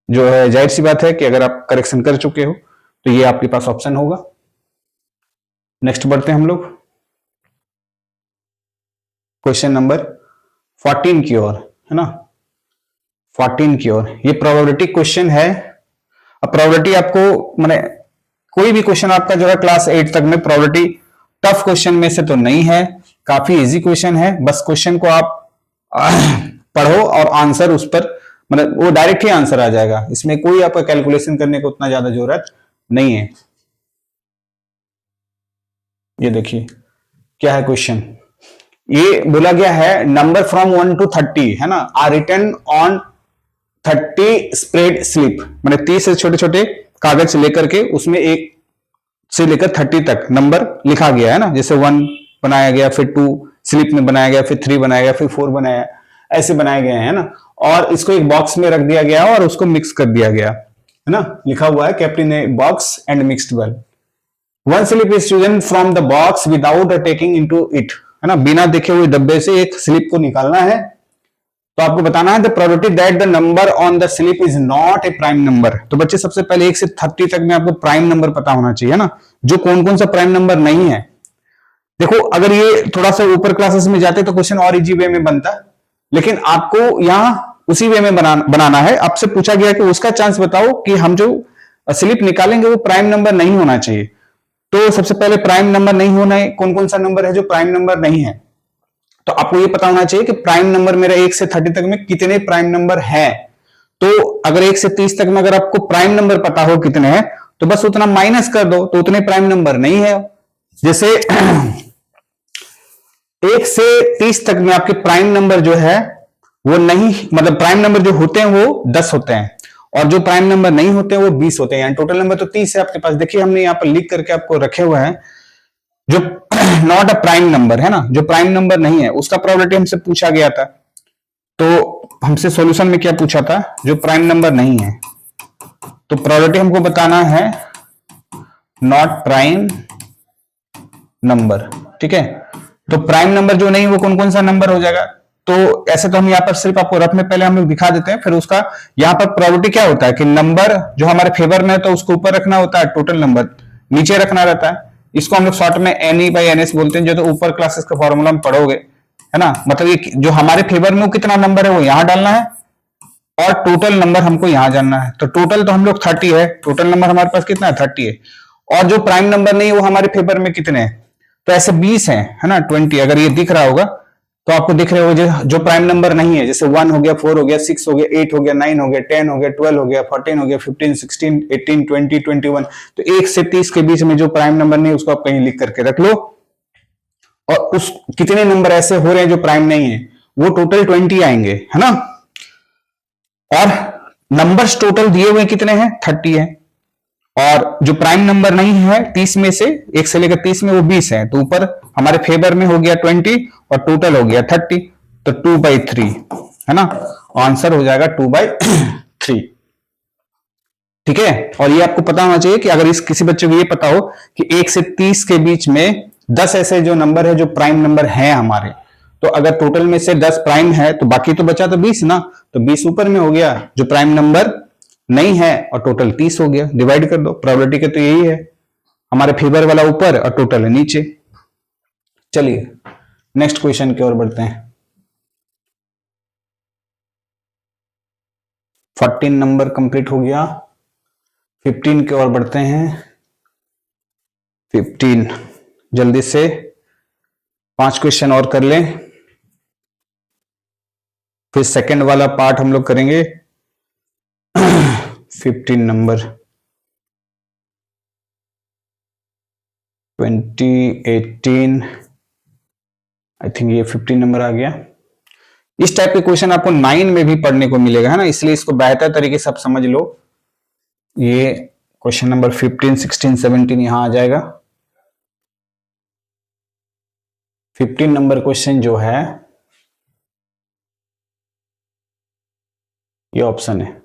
जो है जाहिर सी बात है कि अगर आप करेक्शन कर चुके हो तो ये आपके पास ऑप्शन होगा। नेक्स्ट बढ़ते हैं हम लोग क्वेश्चन नंबर 14 की ओर, है ना, 14 की ओर। ये प्रोबेबिलिटी क्वेश्चन है। अब प्रोबेबिलिटी आपको माने कोई भी क्वेश्चन आपका जो है क्लास 8 तक में प्रोबेबिलिटी टफ क्वेश्चन में से तो नहीं है, काफी इजी क्वेश्चन है। बस क्वेश्चन को आप पढ़ो और आंसर उस पर मतलब वो डायरेक्ट ही आंसर आ जाएगा, इसमें कोई आपका कैलकुलेशन करने को उतना ज्यादा जरूरत नहीं है। ये देखिए क्या है क्वेश्चन, ये बोला गया है नंबर फ्रॉम 1 to 30, है ना, are written on 30 spread slip, मतलब 30 से छोटे छोटे कागज लेकर के उसमें 1 से लेकर 30 तक नंबर लिखा गया है ना, जैसे 1 बनाया गया, फिर 2 स्लिप में बनाया गया, फिर 3 बनाया गया, फिर 4 बनाया, ऐसे बनाए गए हैं ना। और इसको एक बॉक्स में रख दिया गया और उसको मिक्स कर दिया गया, है ना, लिखा हुआ है kept in a box and mixed well. One slip is chosen from the box without taking into it, है ना, बिना देखे हुए डब्बे से एक स्लिप को निकालना है। तो आपको बताना है the probability that the number on the slip is not a prime number. तो बच्चे सबसे पहले 1 से 30 तक में आपको प्राइम नंबर पता होना चाहिए ना, जो कौन कौन सा प्राइम नंबर नहीं है। देखो अगर ये थोड़ा सा ऊपर क्लासेस में जाते तो क्वेश्चन और इजी वे में बनता, लेकिन आपको यहां उसी वे में बनाना है। आपसे पूछा गया कि उसका चांस बताओ कि हम जो स्लिप निकालेंगे वो प्राइम नंबर नहीं होना चाहिए। तो सबसे पहले प्राइम नंबर नहीं होना है, कौन कौन सा नंबर है जो प्राइम नंबर नहीं है। तो आपको ये पता होना चाहिए कि प्राइम नंबर मेरा 1 से 30 तक में कितने प्राइम नंबर है। तो अगर 1 से 30 तक में अगर आपको प्राइम नंबर पता हो कितने हैं तो बस उतना माइनस कर दो, तो उतने प्राइम नंबर नहीं है। जैसे 1 से 30 तक में आपके प्राइम नंबर जो है वो नहीं, मतलब प्राइम नंबर जो होते हैं वो 10 होते हैं और जो प्राइम नंबर नहीं होते हैं वो 20 होते हैं, यानी टोटल नंबर तो 30 है आपके पास। देखिए हमने यहाँ पर लिख करके आपको रखे हुए हैं जो नॉट अ प्राइम नंबर, है ना, जो प्राइम नंबर नहीं है उसका प्रोबेबिलिटी हमसे पूछा गया था। तो हमसे सॉल्यूशन में क्या पूछा था, जो प्राइम नंबर नहीं है, तो प्रोबेबिलिटी हमको बताना है नॉट प्राइम नंबर, ठीक है। तो प्राइम नंबर जो नहीं वो कौन कौन सा नंबर हो जाएगा। तो ऐसे तो हम यहाँ पर सिर्फ आपको रफ में पहले हम लोग दिखा देते हैं, फिर उसका यहाँ पर प्रोबेबिलिटी क्या होता है कि नंबर जो हमारे फेवर में है तो उसको ऊपर रखना होता है, टोटल नंबर नीचे रखना रहता है। इसको हम लोग शॉर्ट में NE/NS बोलते हैं, जो तो ऊपर क्लासेस का फॉर्मूला में पढ़ोगे, है ना। मतलब ये जो हमारे फेवर में वो कितना नंबर है वो यहाँ डालना है और टोटल नंबर हमको यहां जानना है। तो टोटल तो हम लोग 30 है, टोटल नंबर हमारे पास कितना है 30 है। और जो प्राइम नंबर नहीं है वो हमारे पेपर में कितने हैं, तो ऐसे 20 है ना 20। अगर ये दिख रहा होगा तो आपको दिख रहे होगा जो प्राइम नंबर नहीं है, जैसे 1 हो गया, 4 हो गया, 6 हो गया, 8 हो गया, 9 हो गया, 10 हो गया, 12 हो गया, 14 हो गया, 15, 16, 18, 20, 21। तो 1 से 30 के बीच में जो प्राइम नंबर नहीं है उसको आप कहीं लिख करके रख लो। और उस कितने नंबर ऐसे हो रहे हैं जो प्राइम नहीं है, वो टोटल 20 आएंगे, है ना। और नंबर्स टोटल दिए हुए कितने हैं 30 है। और जो प्राइम नंबर नहीं है 30 में से 1 से लेकर 30 में वो 20 है। तो ऊपर हमारे फेवर में हो गया 20 और टोटल हो गया 30, तो 2/3 है ना। आंसर हो जाएगा 2/3। ठीक है। और ये आपको पता होना चाहिए कि अगर इस किसी बच्चे को ये पता हो कि 1 से 30 के बीच में 10 ऐसे जो नंबर है जो प्राइम नंबर है हमारे, तो अगर टोटल में से 10 प्राइम है तो बाकी तो बचा तो 20 ना, तो 20 ऊपर में हो गया जो प्राइम नंबर नहीं है और टोटल 30 हो गया। डिवाइड कर दो, प्रोबेबिलिटी के तो यही है, हमारे फेवर वाला ऊपर और टोटल है नीचे। चलिए नेक्स्ट क्वेश्चन की ओर बढ़ते हैं। 14 नंबर कंप्लीट हो गया, 15 की ओर बढ़ते हैं। 15 जल्दी से 5 क्वेश्चन और कर लें, फिर सेकंड वाला पार्ट हम लोग करेंगे। 15 नंबर 2018 आई थिंक ये 15 नंबर आ गया। इस टाइप के क्वेश्चन आपको 9 में भी पढ़ने को मिलेगा, है ना, इसलिए इसको बेहतर तरीके से आप समझ लो। ये क्वेश्चन नंबर 15, 16, 17 यहां आ जाएगा। 15 नंबर क्वेश्चन जो है ये ऑप्शन है।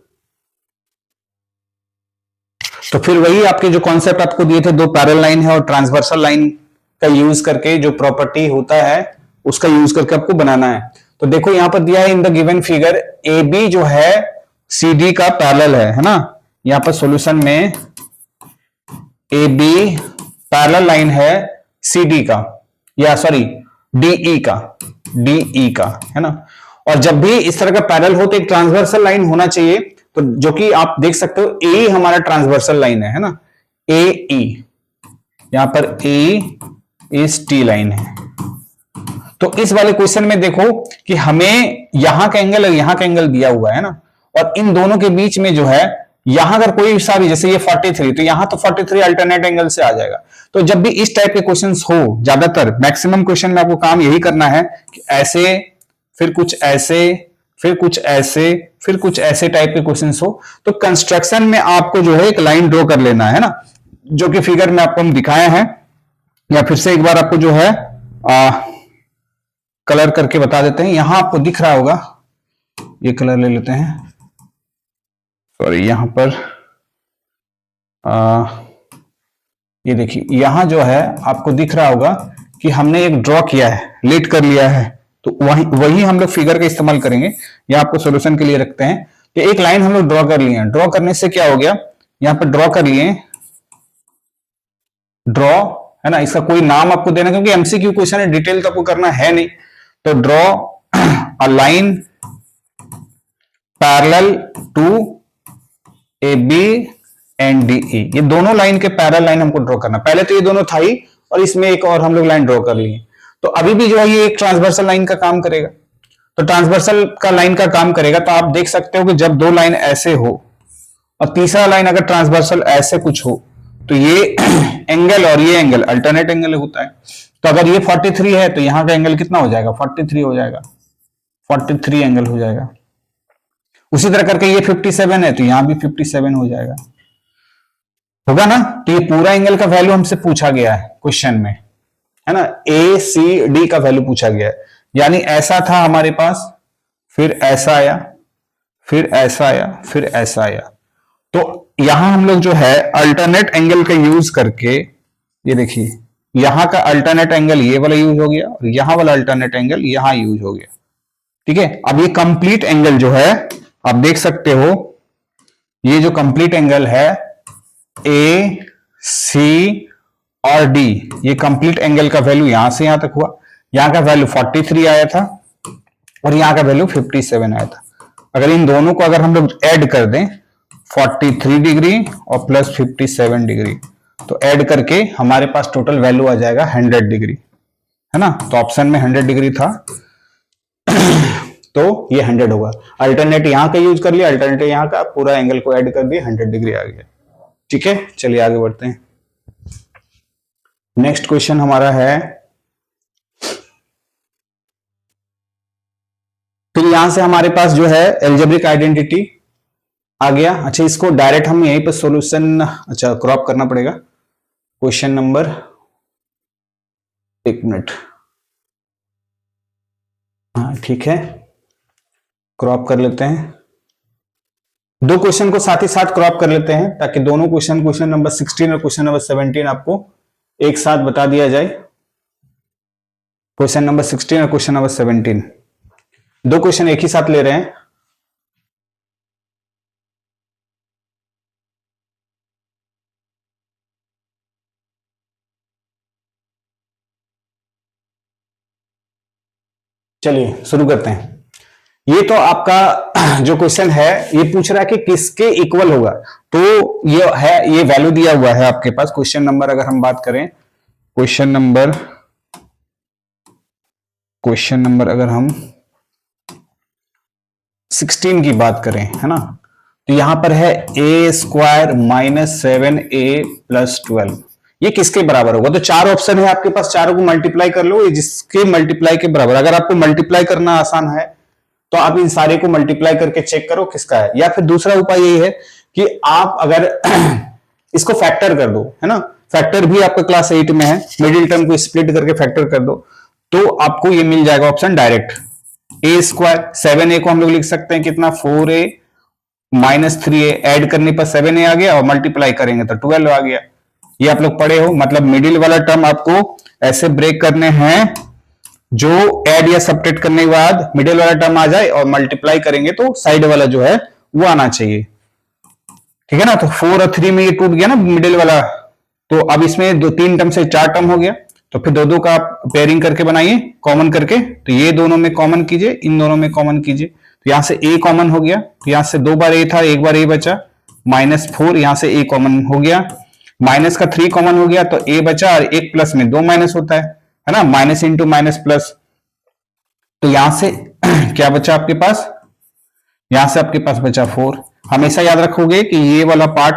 तो फिर वही आपके जो कॉन्सेप्ट आपको दिए थे, दो पैरेलल लाइन है और ट्रांसवर्सल लाइन का यूज करके जो प्रॉपर्टी होता है उसका यूज करके आपको बनाना है। तो देखो यहां पर दिया है in the given figure A B जो है सी डी का पैरेलल है ना। यहां पर सॉल्यूशन में ए बी पैरेलल लाइन है सी डी का, या सॉरी डीई का है ना। और जब भी इस तरह का पैरेलल हो तो एक ट्रांसवर्सल लाइन होना चाहिए, तो जो कि आप देख सकते हो ए हमारा ट्रांसवर्सल लाइन है ना, ए ई, यहां पर ए इस टी लाइन है। तो इस वाले क्वेश्चन में देखो कि हमें यहां का एंगल और यहां का एंगल दिया हुआ है ना, और इन दोनों के बीच में जो है यहां अगर कोई सा भी, जैसे ये 43, तो यहां तो 43 अल्टरनेट एंगल से आ जाएगा। तो जब भी इस टाइप के क्वेश्चंस हो, ज्यादातर मैक्सिमम क्वेश्चन में आपको काम यही करना है कि ऐसे, फिर कुछ ऐसे, फिर कुछ ऐसे, फिर कुछ ऐसे टाइप के क्वेश्चंस हो, तो कंस्ट्रक्शन में आपको जो है एक लाइन ड्रॉ कर लेना है ना, जो कि फिगर में आपको हम दिखाए हैं। या फिर से एक बार आपको जो है कलर करके बता देते हैं। यहां आपको दिख रहा होगा, ये कलर ले लेते हैं, सॉरी यहां पर ये देखिए यहां जो है आपको दिख रहा होगा कि हमने एक ड्रॉ किया है, लेट कर लिया है, तो वही हम लोग फिगर का इस्तेमाल करेंगे। या आपको सॉल्यूशन के लिए रखते हैं कि एक लाइन हम लोग ड्रॉ कर लिए हैं। ड्रॉ करने से क्या हो गया, यहां पर ड्रॉ कर लिए, ड्रॉ है ना, इसका कोई नाम आपको देना, क्योंकि एमसीक्यू क्वेश्चन है, डिटेल तो आपको करना है नहीं। तो draw a line parallel to A B and D E, ये दोनों लाइन के पैरेलल लाइन हमको ड्रॉ करना। पहले तो ये दोनों था ही, और इसमें एक और हम लोग लाइन ड्रॉ कर लिए। तो अभी भी जो है ये एक ट्रांसवर्सल लाइन का काम करेगा। तो ट्रांसवर्सल का लाइन का काम करेगा, तो आप देख सकते हो कि जब दो लाइन ऐसे हो और तीसरा लाइन अगर ट्रांसवर्सल ऐसे कुछ हो, तो ये एंगल और ये एंगल अल्टरनेट एंगल होता है। तो अगर ये 43 है तो यहां का एंगल कितना हो जाएगा, 43 हो जाएगा, 43 एंगल हो जाएगा। उसी तरह करके ये 57 है तो यहां भी 57 हो जाएगा, होगा ना। तो ये पूरा एंगल का वैल्यू हमसे पूछा गया है क्वेश्चन में, है ना, ए सी डी का वैल्यू पूछा गया है। यानी ऐसा था हमारे पास, फिर ऐसा आया, फिर ऐसा आया, फिर ऐसा आया। तो यहां हम लोग जो है अल्टरनेट एंगल का यूज करके, ये देखिए यहां का अल्टरनेट एंगल ये वाला यूज हो गया और यहां वाला अल्टरनेट एंगल यहां यूज हो गया। ठीक है। अब ये कंप्लीट एंगल जो है आप देख सकते हो, ये जो कंप्लीट एंगल है ए सी और डी, ये कंप्लीट एंगल का वैल्यू यहां से यहां तक हुआ। यहां का वैल्यू 43 आया था और यहां का वैल्यू 57 आया था। अगर इन दोनों को अगर हम लोग ऐड कर दें 43 डिग्री और प्लस 57 डिग्री, तो ऐड करके हमारे पास टोटल वैल्यू आ जाएगा 100 डिग्री, है ना। तो ऑप्शन में 100 डिग्री था तो ये 100 होगा। अल्टरनेट यहां का यूज कर लिया, अल्टरनेट यहां का, पूरा एंगल को ऐड कर दिया, 100 डिग्री आ गया। ठीक है, चलिए आगे बढ़ते हैं। नेक्स्ट क्वेश्चन हमारा है, फिर यहां से हमारे पास जो है एल्जेब्रिक आइडेंटिटी आ गया। अच्छा, इसको डायरेक्ट हम यहीं पर सॉल्यूशन, अच्छा क्रॉप करना पड़ेगा। क्वेश्चन नंबर, एक मिनट, हाँ ठीक है, क्रॉप कर लेते हैं। दो क्वेश्चन को साथ ही साथ क्रॉप कर लेते हैं ताकि दोनों क्वेश्चन, क्वेश्चन नंबर 16 और क्वेश्चन नंबर 17 आपको एक साथ बता दिया जाए। क्वेश्चन नंबर 16 और क्वेश्चन नंबर 17 दो क्वेश्चन एक ही साथ ले रहे हैं। चलिए शुरू करते हैं। ये तो आपका जो क्वेश्चन है ये पूछ रहा है कि किसके इक्वल होगा, तो ये है, ये वैल्यू दिया हुआ है आपके पास। क्वेश्चन नंबर अगर हम बात करें, क्वेश्चन नंबर अगर हम 16 की बात करें, है ना, तो यहां पर है ए स्क्वायर माइनस 7a प्लस 12, ये किसके बराबर होगा। तो चार ऑप्शन है आपके पास, चारों को मल्टीप्लाई कर लो, ये जिसके मल्टीप्लाई के बराबर। अगर आपको मल्टीप्लाई करना आसान है तो आप इन सारे को मल्टीप्लाई करके चेक करो किसका है, या फिर दूसरा उपाय यही है कि आप अगर इसको फैक्टर कर दो, है ना, फैक्टर भी आपका क्लास 8 में है, मिडिल टर्म को स्प्लिट करके फैक्टर कर दो तो आपको ये मिल जाएगा ऑप्शन डायरेक्ट। ए स्क्वायर 7a को हम लोग लिख सकते हैं कितना, 4a माइनस 3a, ऐड करने पर 7a आ गया और मल्टीप्लाई करेंगे तो 12 आ गया। ये आप लोग पढ़े हो, मतलब मिडिल वाला टर्म आपको ऐसे ब्रेक करने हैं जो ऐड या सब्ट्रैक्ट करने के बाद मिडिल वाला टर्म आ जाए और मल्टीप्लाई करेंगे तो साइड वाला जो है वो आना चाहिए। ठीक है ना, तो 4 और 3 में ये टूट गया ना मिडिल वाला, तो अब इसमें दो तीन टर्म से चार टर्म हो गया, तो फिर दो दो का पेयरिंग करके बनाइए कॉमन करके, तो ये दोनों में कॉमन कीजिए, इन दोनों में कॉमन कीजिए, तो यहां से a कॉमन हो गया, तो यहां से 2 बार a था, एक बार a बचा, -4, यहां से a कॉमन हो गया, माइनस का 3 कॉमन हो गया तो a बचा, और एक प्लस में 2 माइनस होता है ना, माइनस इंटू माइनस प्लस, तो यहां से क्या बचा आपके पास, यहां से आपके पास बचा 4। हमेशा याद रखोगे कि ये वाला पार्ट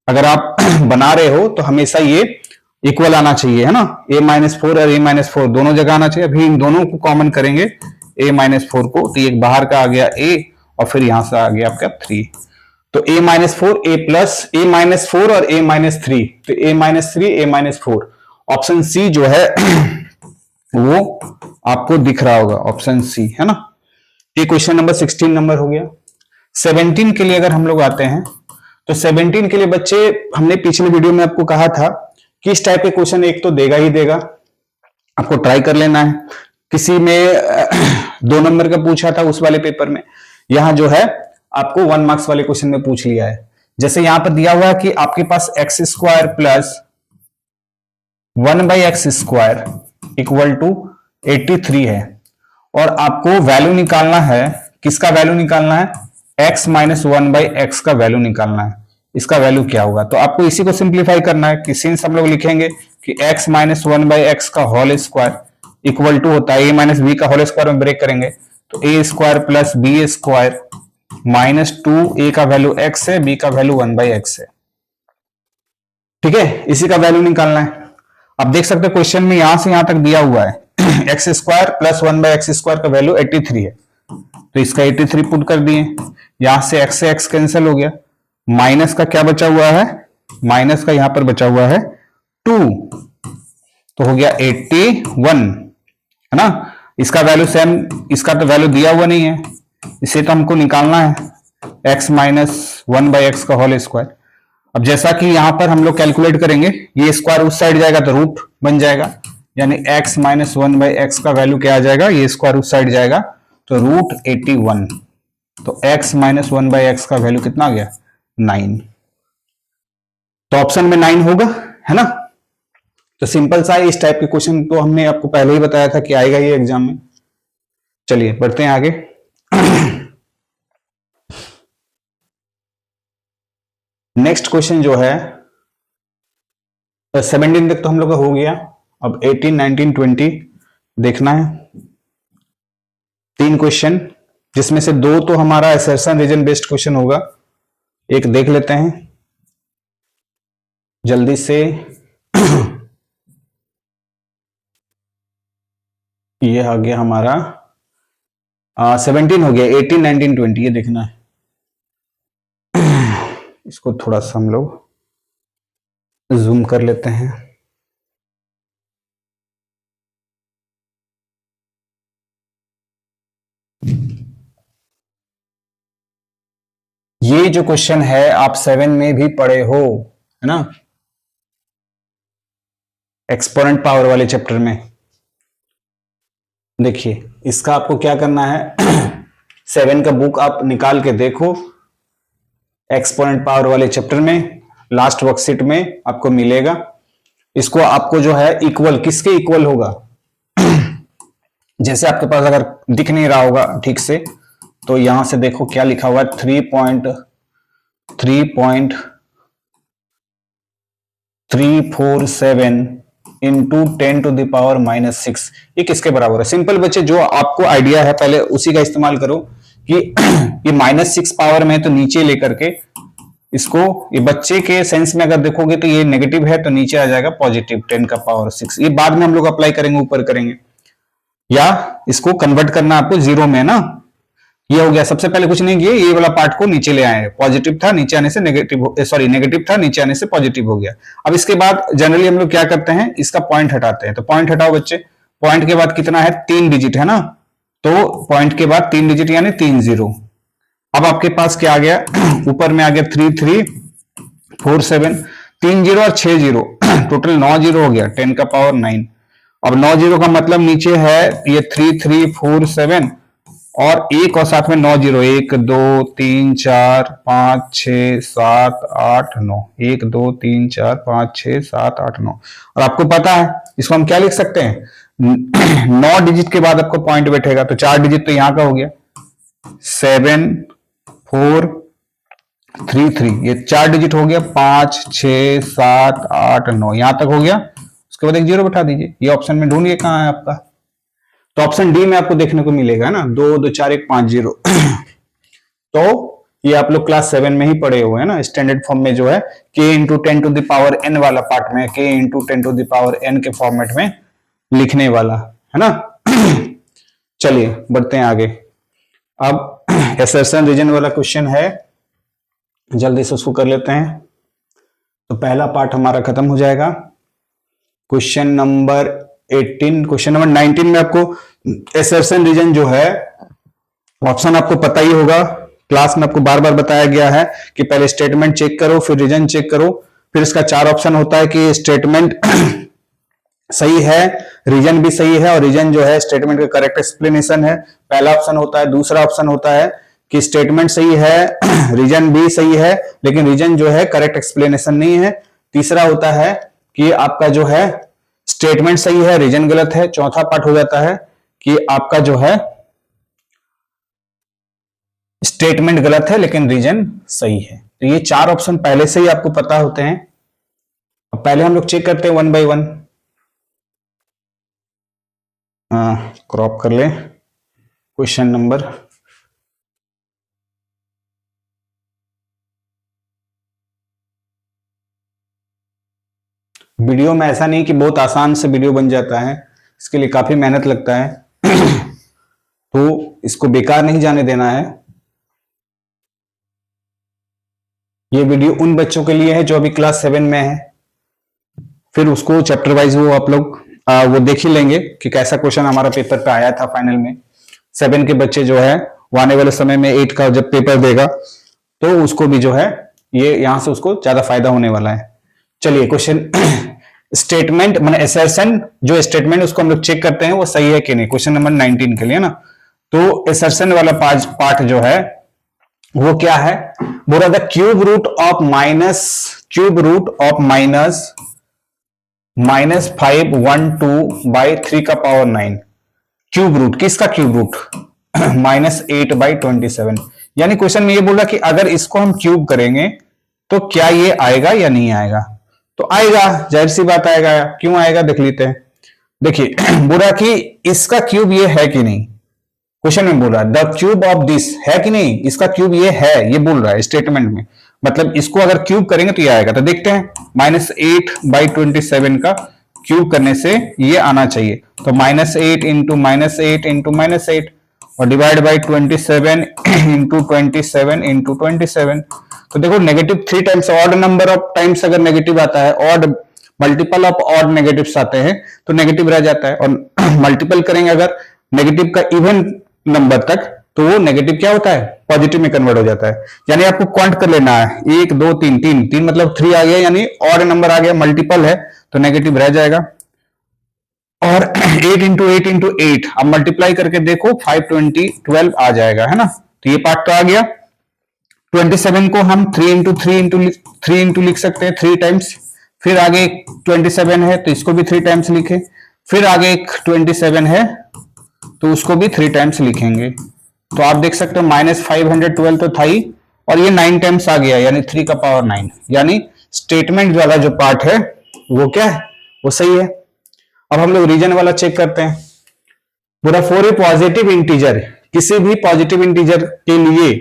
अगर आप बना रहे हो तो हमेशा ये इक्वल आना चाहिए, है ना, a-4 और a-4 दोनों जगह आना चाहिए। अभी इन दोनों को कॉमन करेंगे a-4 को, तो एक बाहर का आ गया a और फिर यहां से आ गया आपका 3, तो a-4 a-4 और a-3, तो a-3 a-4, ऑप्शन सी जो है वो आपको दिख रहा होगा, ऑप्शन सी, है ना। ये क्वेश्चन नंबर 16 नंबर हो गया। 17 के लिए अगर हम लोग आते हैं तो 17 के लिए बच्चे, हमने पिछले वीडियो में आपको कहा था कि इस टाइप के क्वेश्चन एक तो देगा ही देगा, आपको ट्राई कर लेना है। किसी में 2 नंबर का पूछा था उस वाले पेपर में, यहां जो है आपको 1 मार्क्स वाले क्वेश्चन में पूछ लिया है। जैसे यहां पर दिया हुआ है कि आपके पास x square plus 1/x² equal to 83 है, और आपको वैल्यू निकालना है, किसका वैल्यू निकालना है, x माइनस 1/x का वैल्यू निकालना है। इसका वैल्यू क्या होगा, तो आपको इसी को सिंप्लीफाई करना है कि सिंस हम लोग लिखेंगे कि x माइनस 1/x का होल स्क्वायर इक्वल टू होता है a माइनस बी का होल स्क्वायर में ब्रेक करेंगे तो a² plus b² minus 2, a का वैल्यू x है, b का वैल्यू 1/x है। ठीक है, इसी का वैल्यू निकालना है। अब देख सकते हैं क्वेश्चन में यहां से यहां तक दिया हुआ है x² प्लस 1/x² का वैल्यू 83 है, तो इसका 83 पुट कर दिए, यहां से x कैंसिल हो गया, माइनस का क्या बचा हुआ है, माइनस का यहां पर बचा हुआ है 2, तो हो गया 81, है ना। इसका वैल्यू सेम, इसका तो वैल्यू दिया हुआ नहीं है, इसे तो हमको निकालना है x माइनस 1/x का होल स्क्वायर। अब जैसा कि यहां पर हम लोग कैलकुलेट करेंगे, ये स्क्वायर उस साइड जाएगा तो रूट बन जाएगा, यानी x माइनस 1/x का वैल्यू क्या आ जाएगा, ये स्क्वायर उस साइड जाएगा तो रूट 81, तो x माइनस 1/x का वैल्यू कितना आ गया, 9, तो ऑप्शन में 9 होगा, है ना। तो सिंपल सा है, इस टाइप के क्वेश्चन तो हमने आपको पहले ही बताया था कि आएगा ये एग्जाम में। चलिए बढ़ते हैं आगे। नेक्स्ट क्वेश्चन जो है 17 तक तो हम लोग का हो गया। अब 18, 19, 20 देखना है। 3 क्वेश्चन, जिसमें से 2 तो हमारा असर्शन रीजन बेस्ड क्वेश्चन होगा। एक देख लेते हैं जल्दी से। ये आ गया हमारा 17 हो गया, 18, 19, 20 ये देखना है। इसको थोड़ा सा हम लोग जूम कर लेते हैं। ये जो क्वेश्चन है आप 7 में भी पढ़े हो, है ना, एक्सपोनेंट पावर वाले चैप्टर में। देखिए इसका आपको क्या करना है 7 का बुक आप निकाल के देखो, एक्सपोनेंट पावर वाले चैप्टर में लास्ट वर्कशीट में आपको मिलेगा। इसको आपको जो है इक्वल, किसके इक्वल होगा जैसे आपके पास अगर दिख नहीं रहा होगा ठीक से, तो यहां से देखो क्या लिखा हुआ है, 3.347 इंटू 10⁻⁻6 ये किसके बराबर है। सिंपल बच्चे, जो आपको आइडिया है पहले उसी का इस्तेमाल करो कि ये -6 पावर में तो नीचे लेकर के इसको, ये बच्चे के सेंस में अगर देखोगे तो ये नेगेटिव है तो नीचे आ जाएगा पॉजिटिव 10⁻6। ये बाद में हम लोग अप्लाई करेंगे, ऊपर करेंगे, या इसको कन्वर्ट करना आपको जीरो में ना। ये हो गया, सबसे पहले कुछ नहीं किए, ये वाला पार्ट को नीचे ले आए, पॉजिटिव था नीचे आने से नेगेटिव, सॉरी नेगेटिव था नीचे आने से पॉजिटिव हो गया। अब इसके बाद जनरली हम लोग क्या करते हैं, इसका पॉइंट हटाते हैं। तो पॉइंट हटाओ बच्चे, पॉइंट के बाद कितना है 3 डिजिट है ना, तो पॉइंट के बाद 3 डिजिट यानी 3 जीरो। अब आपके पास क्या आ गया ऊपर में आ गया 3347, 3 जीरो और 6 जीरो टोटल 9 जीरो हो गया 10⁻9। अब 9 जीरो का मतलब नीचे है ये 3347 और एक और साथ में 9 जीरो, 1 2 3 4 5 6 7 8 9, 1 2 3 4 5 6 7 8 9। और आपको पता है इसको हम क्या लिख सकते हैं 9 डिजिट के बाद आपको पॉइंट बैठेगा, तो 4 डिजिट तो यहां का हो गया 7433, ये 4 डिजिट हो गया 5 6 7 8 9 यहां तक हो गया। उसके बाद एक जीरो बैठा दीजिए, ये ऑप्शन में ढूंढिए कहां है आपका, तो ऑप्शन डी में आपको देखने को मिलेगा ना, 2 2 4 1 5 0। तो ये आप लोग क्लास 7 में ही पढ़े हुए हैं ना, स्टैंडर्ड फॉर्म में जो है k इंटू 10⁻n वाला पार्ट में, k इंटू 10⁻n के फॉर्मेट में लिखने वाला है ना। चलिए बढ़ते हैं आगे। अब असर्शन रीजन वाला क्वेश्चन है, जल्दी से उसको कर लेते हैं। तो पहला पार्ट हमारा खत्म हो जाएगा। क्वेश्चन नंबर 18, क्वेश्चन नंबर 19 में आपको असर्शन रीजन जो है, ऑप्शन आपको पता ही होगा, क्लास में आपको बार बार बताया गया है कि पहले स्टेटमेंट चेक करो, फिर रीजन चेक करो, फिर इसका 4 ऑप्शन होता है कि स्टेटमेंट सही है, रीजन भी सही है, और रीजन जो है स्टेटमेंट का करेक्ट एक्सप्लेनेशन है, पहला ऑप्शन होता है। दूसरा ऑप्शन होता है कि स्टेटमेंट सही है, रीजन भी सही है, लेकिन रीजन जो है करेक्ट एक्सप्लेनेशन नहीं है। तीसरा होता है कि आपका जो है स्टेटमेंट सही है, रीजन गलत है। चौथा पार्ट हो जाता है कि आपका जो है स्टेटमेंट गलत है लेकिन रीजन सही है। तो ये 4 ऑप्शन पहले से ही आपको पता होते हैं। अब पहले हम लोग चेक करते हैं 1 बाय 1। क्रॉप कर ले क्वेश्चन नंबर, वीडियो में ऐसा नहीं कि बहुत आसान से वीडियो बन जाता है, इसके लिए काफी मेहनत लगता है तो इसको बेकार नहीं जाने देना है। ये वीडियो उन बच्चों के लिए है जो अभी क्लास 7 में है, फिर उसको चैप्टर वाइज वो आप लोग वो देख ही लेंगे कि कैसा क्वेश्चन हमारा पेपर पे आया था फाइनल में। 7 के बच्चे जो है वो आने वाले समय में 8 का जब पेपर देगा तो उसको भी जो है ये यहां से उसको ज्यादा फायदा होने वाला है। चलिए क्वेश्चन स्टेटमेंट माने असर्शन, जो स्टेटमेंट उसको हम लोग चेक करते हैं वो सही है कि नहीं, क्वेश्चन नंबर 19 के लिए ना। तो असर्शन वाला पार्ट जो है वो क्या है, बोला the cube root of -512/3⁻9, cube root किसका क्यूब रूट -8/27। यानी क्वेश्चन में ये बोला कि अगर इसको हम क्यूब करेंगे तो क्या ये आएगा या नहीं आएगा? तो आएगा, जाहिर सी बात आएगा। क्यों आएगा देख लेते हैं। देखिए बोला कि इसका क्यूब ये है कि नहीं, क्वेश्चन में बोल रहा है द क्यूब ऑफ दिस, है कि नहीं, इसका क्यूब ये है, ये बोल रहा है स्टेटमेंट में। मतलब इसको अगर क्यूब करेंगे तो ये आएगा। तो देखते हैं, -8/27 का क्यूब करने से ये आना चाहिए। तो -8 इंटू -8 इंटू -8 और डिवाइड बाई 27 इंटू 27 इंटू 27। तो देखो negative 3 times, odd number of times अगर नेगेटिव आता है, odd multiple of odd negatives आते हैं तो नेगेटिव रह जाता है। और मल्टीपल करेंगे अगर नेगेटिव का इवन नंबर तक, तो वो नेगेटिव क्या होता है, पॉजिटिव में कन्वर्ट हो जाता है। यानी आपको काउंट कर लेना है, 1 2 3, 3 मतलब 3 आ गया, यानी ऑड नंबर आ गया, मल्टीपल है तो नेगेटिव रह जाएगा। और 8 इंटू 8 इंटू 8 अब मल्टीप्लाई करके देखो 520 12 आ जाएगा, है ना। तो ये पार्ट तो आ गया। 27 को हम 3 इंटू 3 इंटू लिख सकते हैं 3 टाइम्स। फिर आगे 27 है तो इसको भी 3 टाइम्स लिखे। फिर आगे एक 27 है तो उसको भी 3 टाइम्स लिखेंगे। तो आप देख सकते हो -512 तो था ही, और ये 9 टाइम्स आ गया, यानी 3 का पावर 9। यानी स्टेटमेंट वाला जो पार्ट है वो क्या है, वो सही है। अब हम लोग रीजन वाला चेक करते हैं। पूरा फॉर ए पॉजिटिव इंटीजर, किसी भी पॉजिटिव इंटीजर के लिए,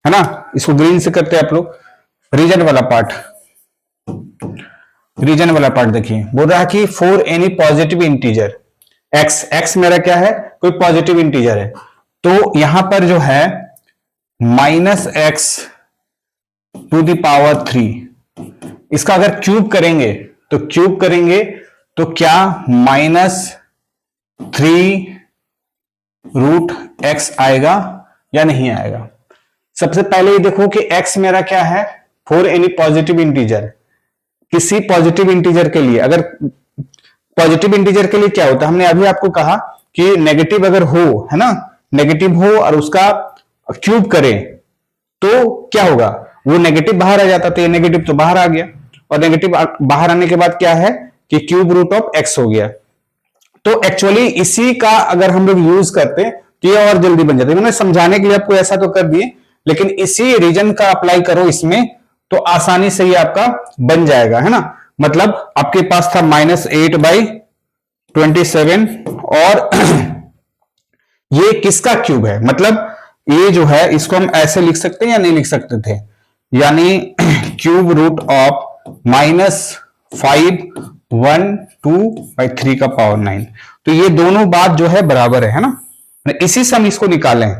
है ना, इसको ग्रीन से करते हैं आप लोग। रीजन वाला पार्ट, रीजन वाला पार्ट देखिए, बोल रहा है कि for any positive integer x, x मेरा क्या है, कोई पॉजिटिव इंटीजर है। तो यहां पर जो है -x टू द पावर 3, इसका अगर क्यूब करेंगे तो क्या -3√x आएगा या नहीं आएगा। सबसे पहले ये देखो कि x मेरा क्या है, फॉर एनी पॉजिटिव इंटीजर, किसी पॉजिटिव इंटीजर के लिए। अगर पॉजिटिव इंटीजर के लिए क्या होता है, हमने अभी आपको कहा कि नेगेटिव अगर हो, है ना, नेगेटिव हो और उसका क्यूब करें तो क्या होगा, वो नेगेटिव बाहर आ जाता। तो ये नेगेटिव तो बाहर आ गया, और नेगेटिव बाहर आने के बाद क्या है कि क्यूब रूट ऑफ x हो गया। तो एक्चुअली इसी का अगर हम लोग यूज करते तो ये और जल्दी बन जाता। मैंने समझाने के लिए आपको ऐसा तो कर दिए, लेकिन इसी रीजन का अप्लाई करो इसमें तो आसानी से ये आपका बन जाएगा, है ना। मतलब आपके पास था -8/27 और ये किसका क्यूब है, मतलब ये जो है इसको हम ऐसे लिख सकते हैं या नहीं लिख सकते थे, यानी क्यूब रूट ऑफ -512/3 का पावर 9। तो ये दोनों बात जो है बराबर है ना, इसी से हम इसको निकालें।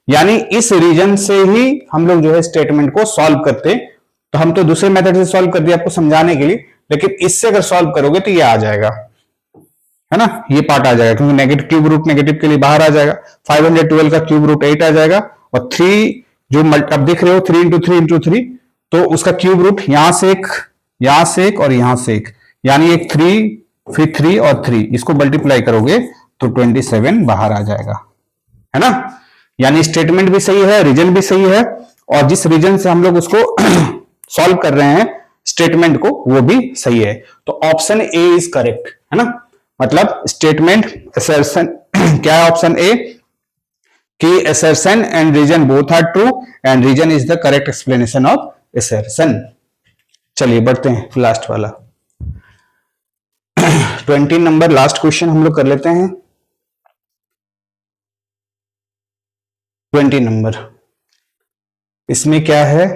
यानी इस रीजन से ही हम लोग जो है स्टेटमेंट को सॉल्व करते। तो हम तो दूसरे मेथड से सॉल्व कर दिया आपको समझाने के लिए, लेकिन इससे अगर सॉल्व करोगे तो ये आ जाएगा, है ना, ये पार्ट आ जाएगा, क्योंकि नेगेटिव क्यूब रूट नेगेटिव के लिए बाहर आ जाएगा। 512 का क्यूब रूट 8 आ जाएगा, और 3 जो अब देख रहे हो 3 इंटू 3 इंटू 3, तो उसका क्यूब रूट यहां से एक, यहां से एक और यहां से एक, यानी एक 3 फिर 3 और 3, इसको मल्टीप्लाई करोगे तो 27 बाहर आ जाएगा, है ना। यानी स्टेटमेंट भी सही है, रीजन भी सही है, और जिस रीजन से हम लोग उसको सॉल्व कर रहे हैं स्टेटमेंट को, वो भी सही है। तो ऑप्शन ए इज करेक्ट, है ना। मतलब स्टेटमेंट असर्शन क्या है, ऑप्शन ए कि assertion and reason both are true and reason is the correct explanation of assertion. चलिए बढ़ते हैं लास्ट वाला 20 नंबर लास्ट क्वेश्चन हम लोग कर लेते हैं। 20 नंबर, इसमें क्या है,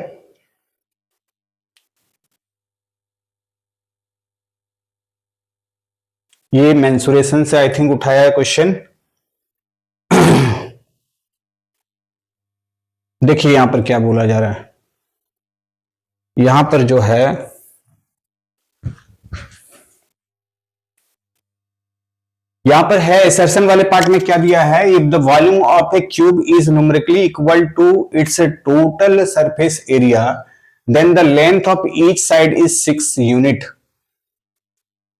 ये मेंसुरेशन से आई थिंक उठाया है क्वेश्चन। देखिए यहां पर क्या बोला जा रहा है, यहां पर जो है यहां पर है असर्शन वाले पार्ट में क्या दिया है, if the volume of a cube is numerically equal to its total surface area then the length of each side is 6 unit.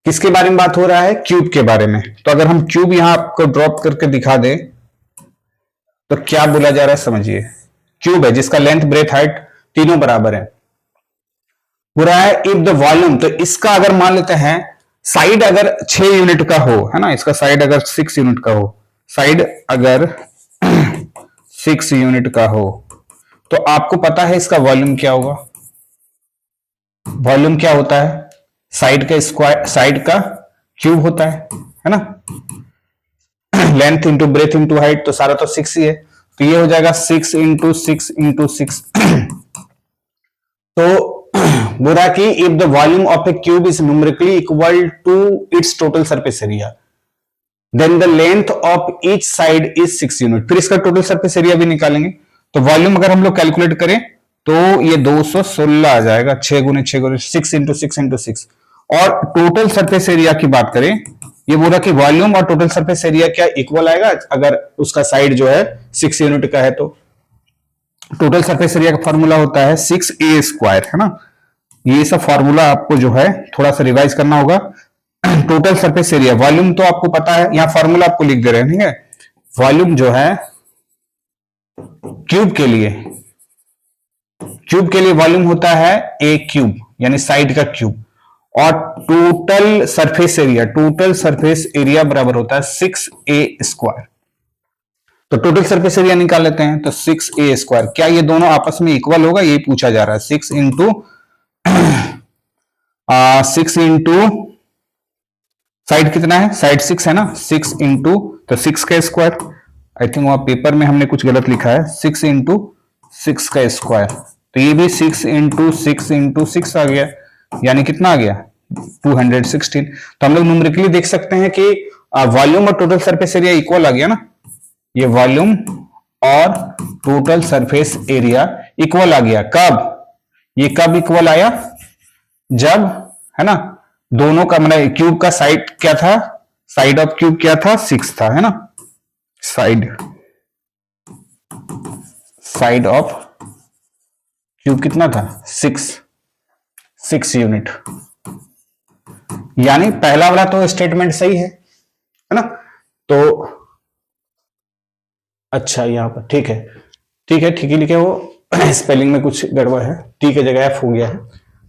किसके बारे में बात हो रहा है, क्यूब के बारे में। तो अगर हम क्यूब यहां आपको ड्रॉप करके दिखा दे तो क्या बोला जा रहा है समझिए। क्यूब है जिसका लेंथ ब्रेथ हाइट तीनों बराबर है, पूरा है। इफ द वॉल्यूम, तो इसका अगर मान लेते हैं साइड अगर 6 यूनिट का हो, है ना, इसका साइड अगर 6 यूनिट का हो, साइड अगर 6 यूनिट का हो, तो आपको पता है इसका वॉल्यूम क्या होगा, वॉल्यूम क्या होता है, साइड का स्क्वायर, साइड का क्यूब होता है ना। Length into breadth into height, तो सारा तो 6 ही है, तो ये हो जाएगा 6 इंटू 6 इंटू 6। तो बोला कि if the volume of a cube is numerically equal to its total surface area then the length of each side is 6 unit. फिर इसका टोटल सरफेस एरिया भी निकालेंगे। तो वॉल्यूम अगर हम लोग कैलकुलेट करें तो ये 216 आ जाएगा, 6 गुने 6 गुने 6 इंटू 6 इंटू 6। और टोटल सरफेस एरिया की बात करें, ये बोला कि वॉल्यूम और टोटल सरफेस एरिया क्या इक्वल आएगा अगर उसका साइड जो है 6 यूनिट का है। तो टोटल सरफेस एरिया का फॉर्मूला होता है 6a स्क्वायर, है ना। ये सब फॉर्मूला आपको जो है थोड़ा सा रिवाइज करना होगा। टोटल सरफेस एरिया, वॉल्यूम तो आपको पता है, यहां फॉर्मूला आपको लिख दे रहे हैं, ठीक है। वॉल्यूम जो है क्यूब के लिए वॉल्यूम होता है ए क्यूब, यानी साइड का क्यूब। और टोटल सरफेस एरिया बराबर होता है 6a स्क्वायर। तो टोटल सरफेस एरिया निकाल लेते हैं। तो 6a स्क्वायर, क्या ये दोनों आपस में इक्वल होगा, ये पूछा जा रहा है। 6 इंटू साइड कितना है, साइड 6 है ना, 6 इंटू, तो 6 का स्क्वायर, आई थिंक वहां पेपर में हमने कुछ गलत लिखा है, 6 इंटू 6 का स्क्वायर। तो ये भी 6 इंटू 6 इंटू 6 आ गया, यानी कितना आ गया 216। तो हम लोग न्यूमेरिकली देख सकते हैं कि वॉल्यूम और टोटल सरफेस एरिया इक्वल आ गया ना। ये वॉल्यूम और टोटल सरफेस एरिया इक्वल आ गया। कब, ये कब इक्वल आया, जब, है ना, दोनों का मतलब क्यूब का साइड क्या था, साइड ऑफ क्यूब क्या था 6 था, है ना। साइड ऑफ क्यूब कितना था 6 यूनिट। यानी पहला वाला तो स्टेटमेंट सही है ना। तो अच्छा यहां पर ठीक है लिखे, वो स्पेलिंग में कुछ गड़बड़ है, टी की जगह एफ हो गया है,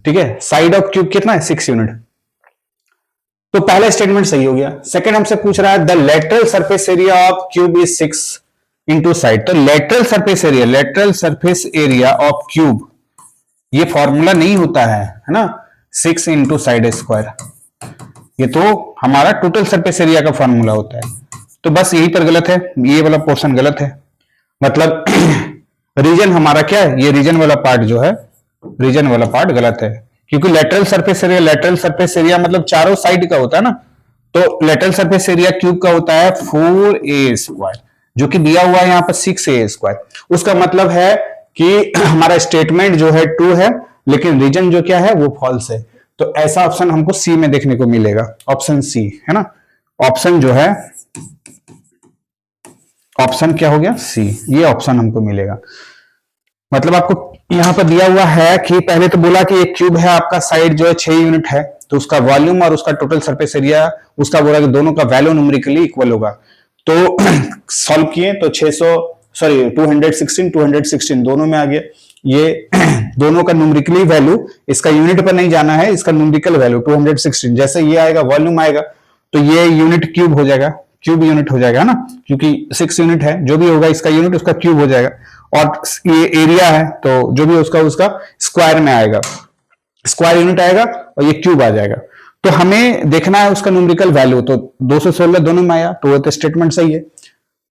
ठीक है। साइड ऑफ क्यूब कितना है 6 यूनिट। तो पहला स्टेटमेंट सही हो गया। सेकंड हमसे पूछ रहा है the lateral surface area of cube is 6 into side. तो lateral surface area of cube, ये फॉर्मूला नहीं होता है ना, 6 इंटू साइड स्क्वायर, ये तो हमारा टोटल सरफेस एरिया का फॉर्मूला होता है। तो बस यही पर गलत है, ये वाला पोर्शन गलत है, मतलब रीजन हमारा क्या है, ये रीजन वाला पार्ट जो है, रीजन वाला पार्ट गलत है। क्योंकि लेटरल सरफेस एरिया मतलब चारों साइड का होता है ना। तो लेटरल सरफेस एरिया क्यूब का होता है 4a स्क्वायर, जो कि दिया हुआ है यहाँ पर 6a स्क्वायर। उसका मतलब है कि हमारा स्टेटमेंट जो है ट्रू है, लेकिन रीजन जो क्या है वो फॉल्स है। तो ऐसा ऑप्शन हमको सी में देखने को मिलेगा, ऑप्शन सी, है ना। ऑप्शन जो है, ऑप्शन क्या हो गया सी, ये ऑप्शन हमको मिलेगा। मतलब आपको यहां पर दिया हुआ है कि पहले तो बोला कि एक क्यूब है आपका, साइड जो है 6 यूनिट है, तो उसका वॉल्यूम और उसका टोटल सरफेस एरिया, उसका बोला कि दोनों का वैल्यू न्यूमेरिकली इक्वल होगा। तो सॉल्व किए तो 216 दोनों में आ गया। ये दोनों का न्यूमेरिकली वैल्यू, इसका यूनिट पर नहीं जाना है, इसका न्यूमेरिकल वैल्यू 216, जैसे ये आएगा वॉल्यूम आएगा तो ये यूनिट क्यूब हो जाएगा, क्यूब यूनिट हो जाएगा ना, क्योंकि 6 यूनिट है, जो भी होगा इसका यूनिट उसका क्यूब हो जाएगा। और ये एरिया है तो जो भी उसका स्क्वायर में आएगा, स्क्वायर यूनिट आएगा और ये क्यूब आ जाएगा। तो हमें देखना है उसका न्यूमेरिकल वैल्यू, तो 216 दोनों में आया, तो वो तो स्टेटमेंट सही है।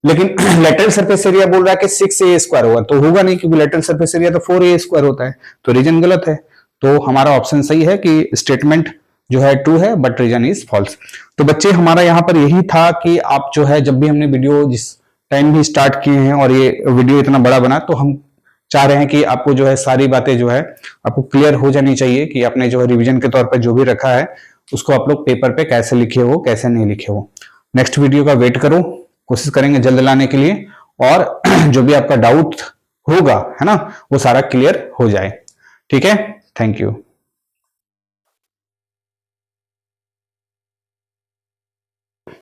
लेकिन लेटरल सरफेस एरिया बोल रहा है कि 6a स्क्वायर होगा, तो होगा नहीं, क्योंकि लेटरल सरफेस एरिया तो 4a स्क्वायर होता है, तो रीजन गलत है। तो हमारा ऑप्शन सही है कि स्टेटमेंट जो है ट्रू है, बट रीजन इज फॉल्स। तो बच्चे हमारा यहाँ पर यही था कि आप जो है, जब भी हमने वीडियो जिस टाइम भी स्टार्ट किए हैं और ये वीडियो इतना बड़ा बना, तो हम चाह रहे हैं कि आपको जो है सारी बातें जो है आपको क्लियर हो जानी चाहिए, कि आपने जो है रिवीजन के तौर पर जो भी रखा है उसको आप लोग पेपर पे कैसे लिखे हो, कैसे नहीं लिखे हो। नेक्स्ट वीडियो का वेट करो, कोशिश करेंगे जल्द लाने के लिए, और जो भी आपका डाउट होगा, है ना, वो सारा क्लियर हो जाए। ठीक है, थैंक यू।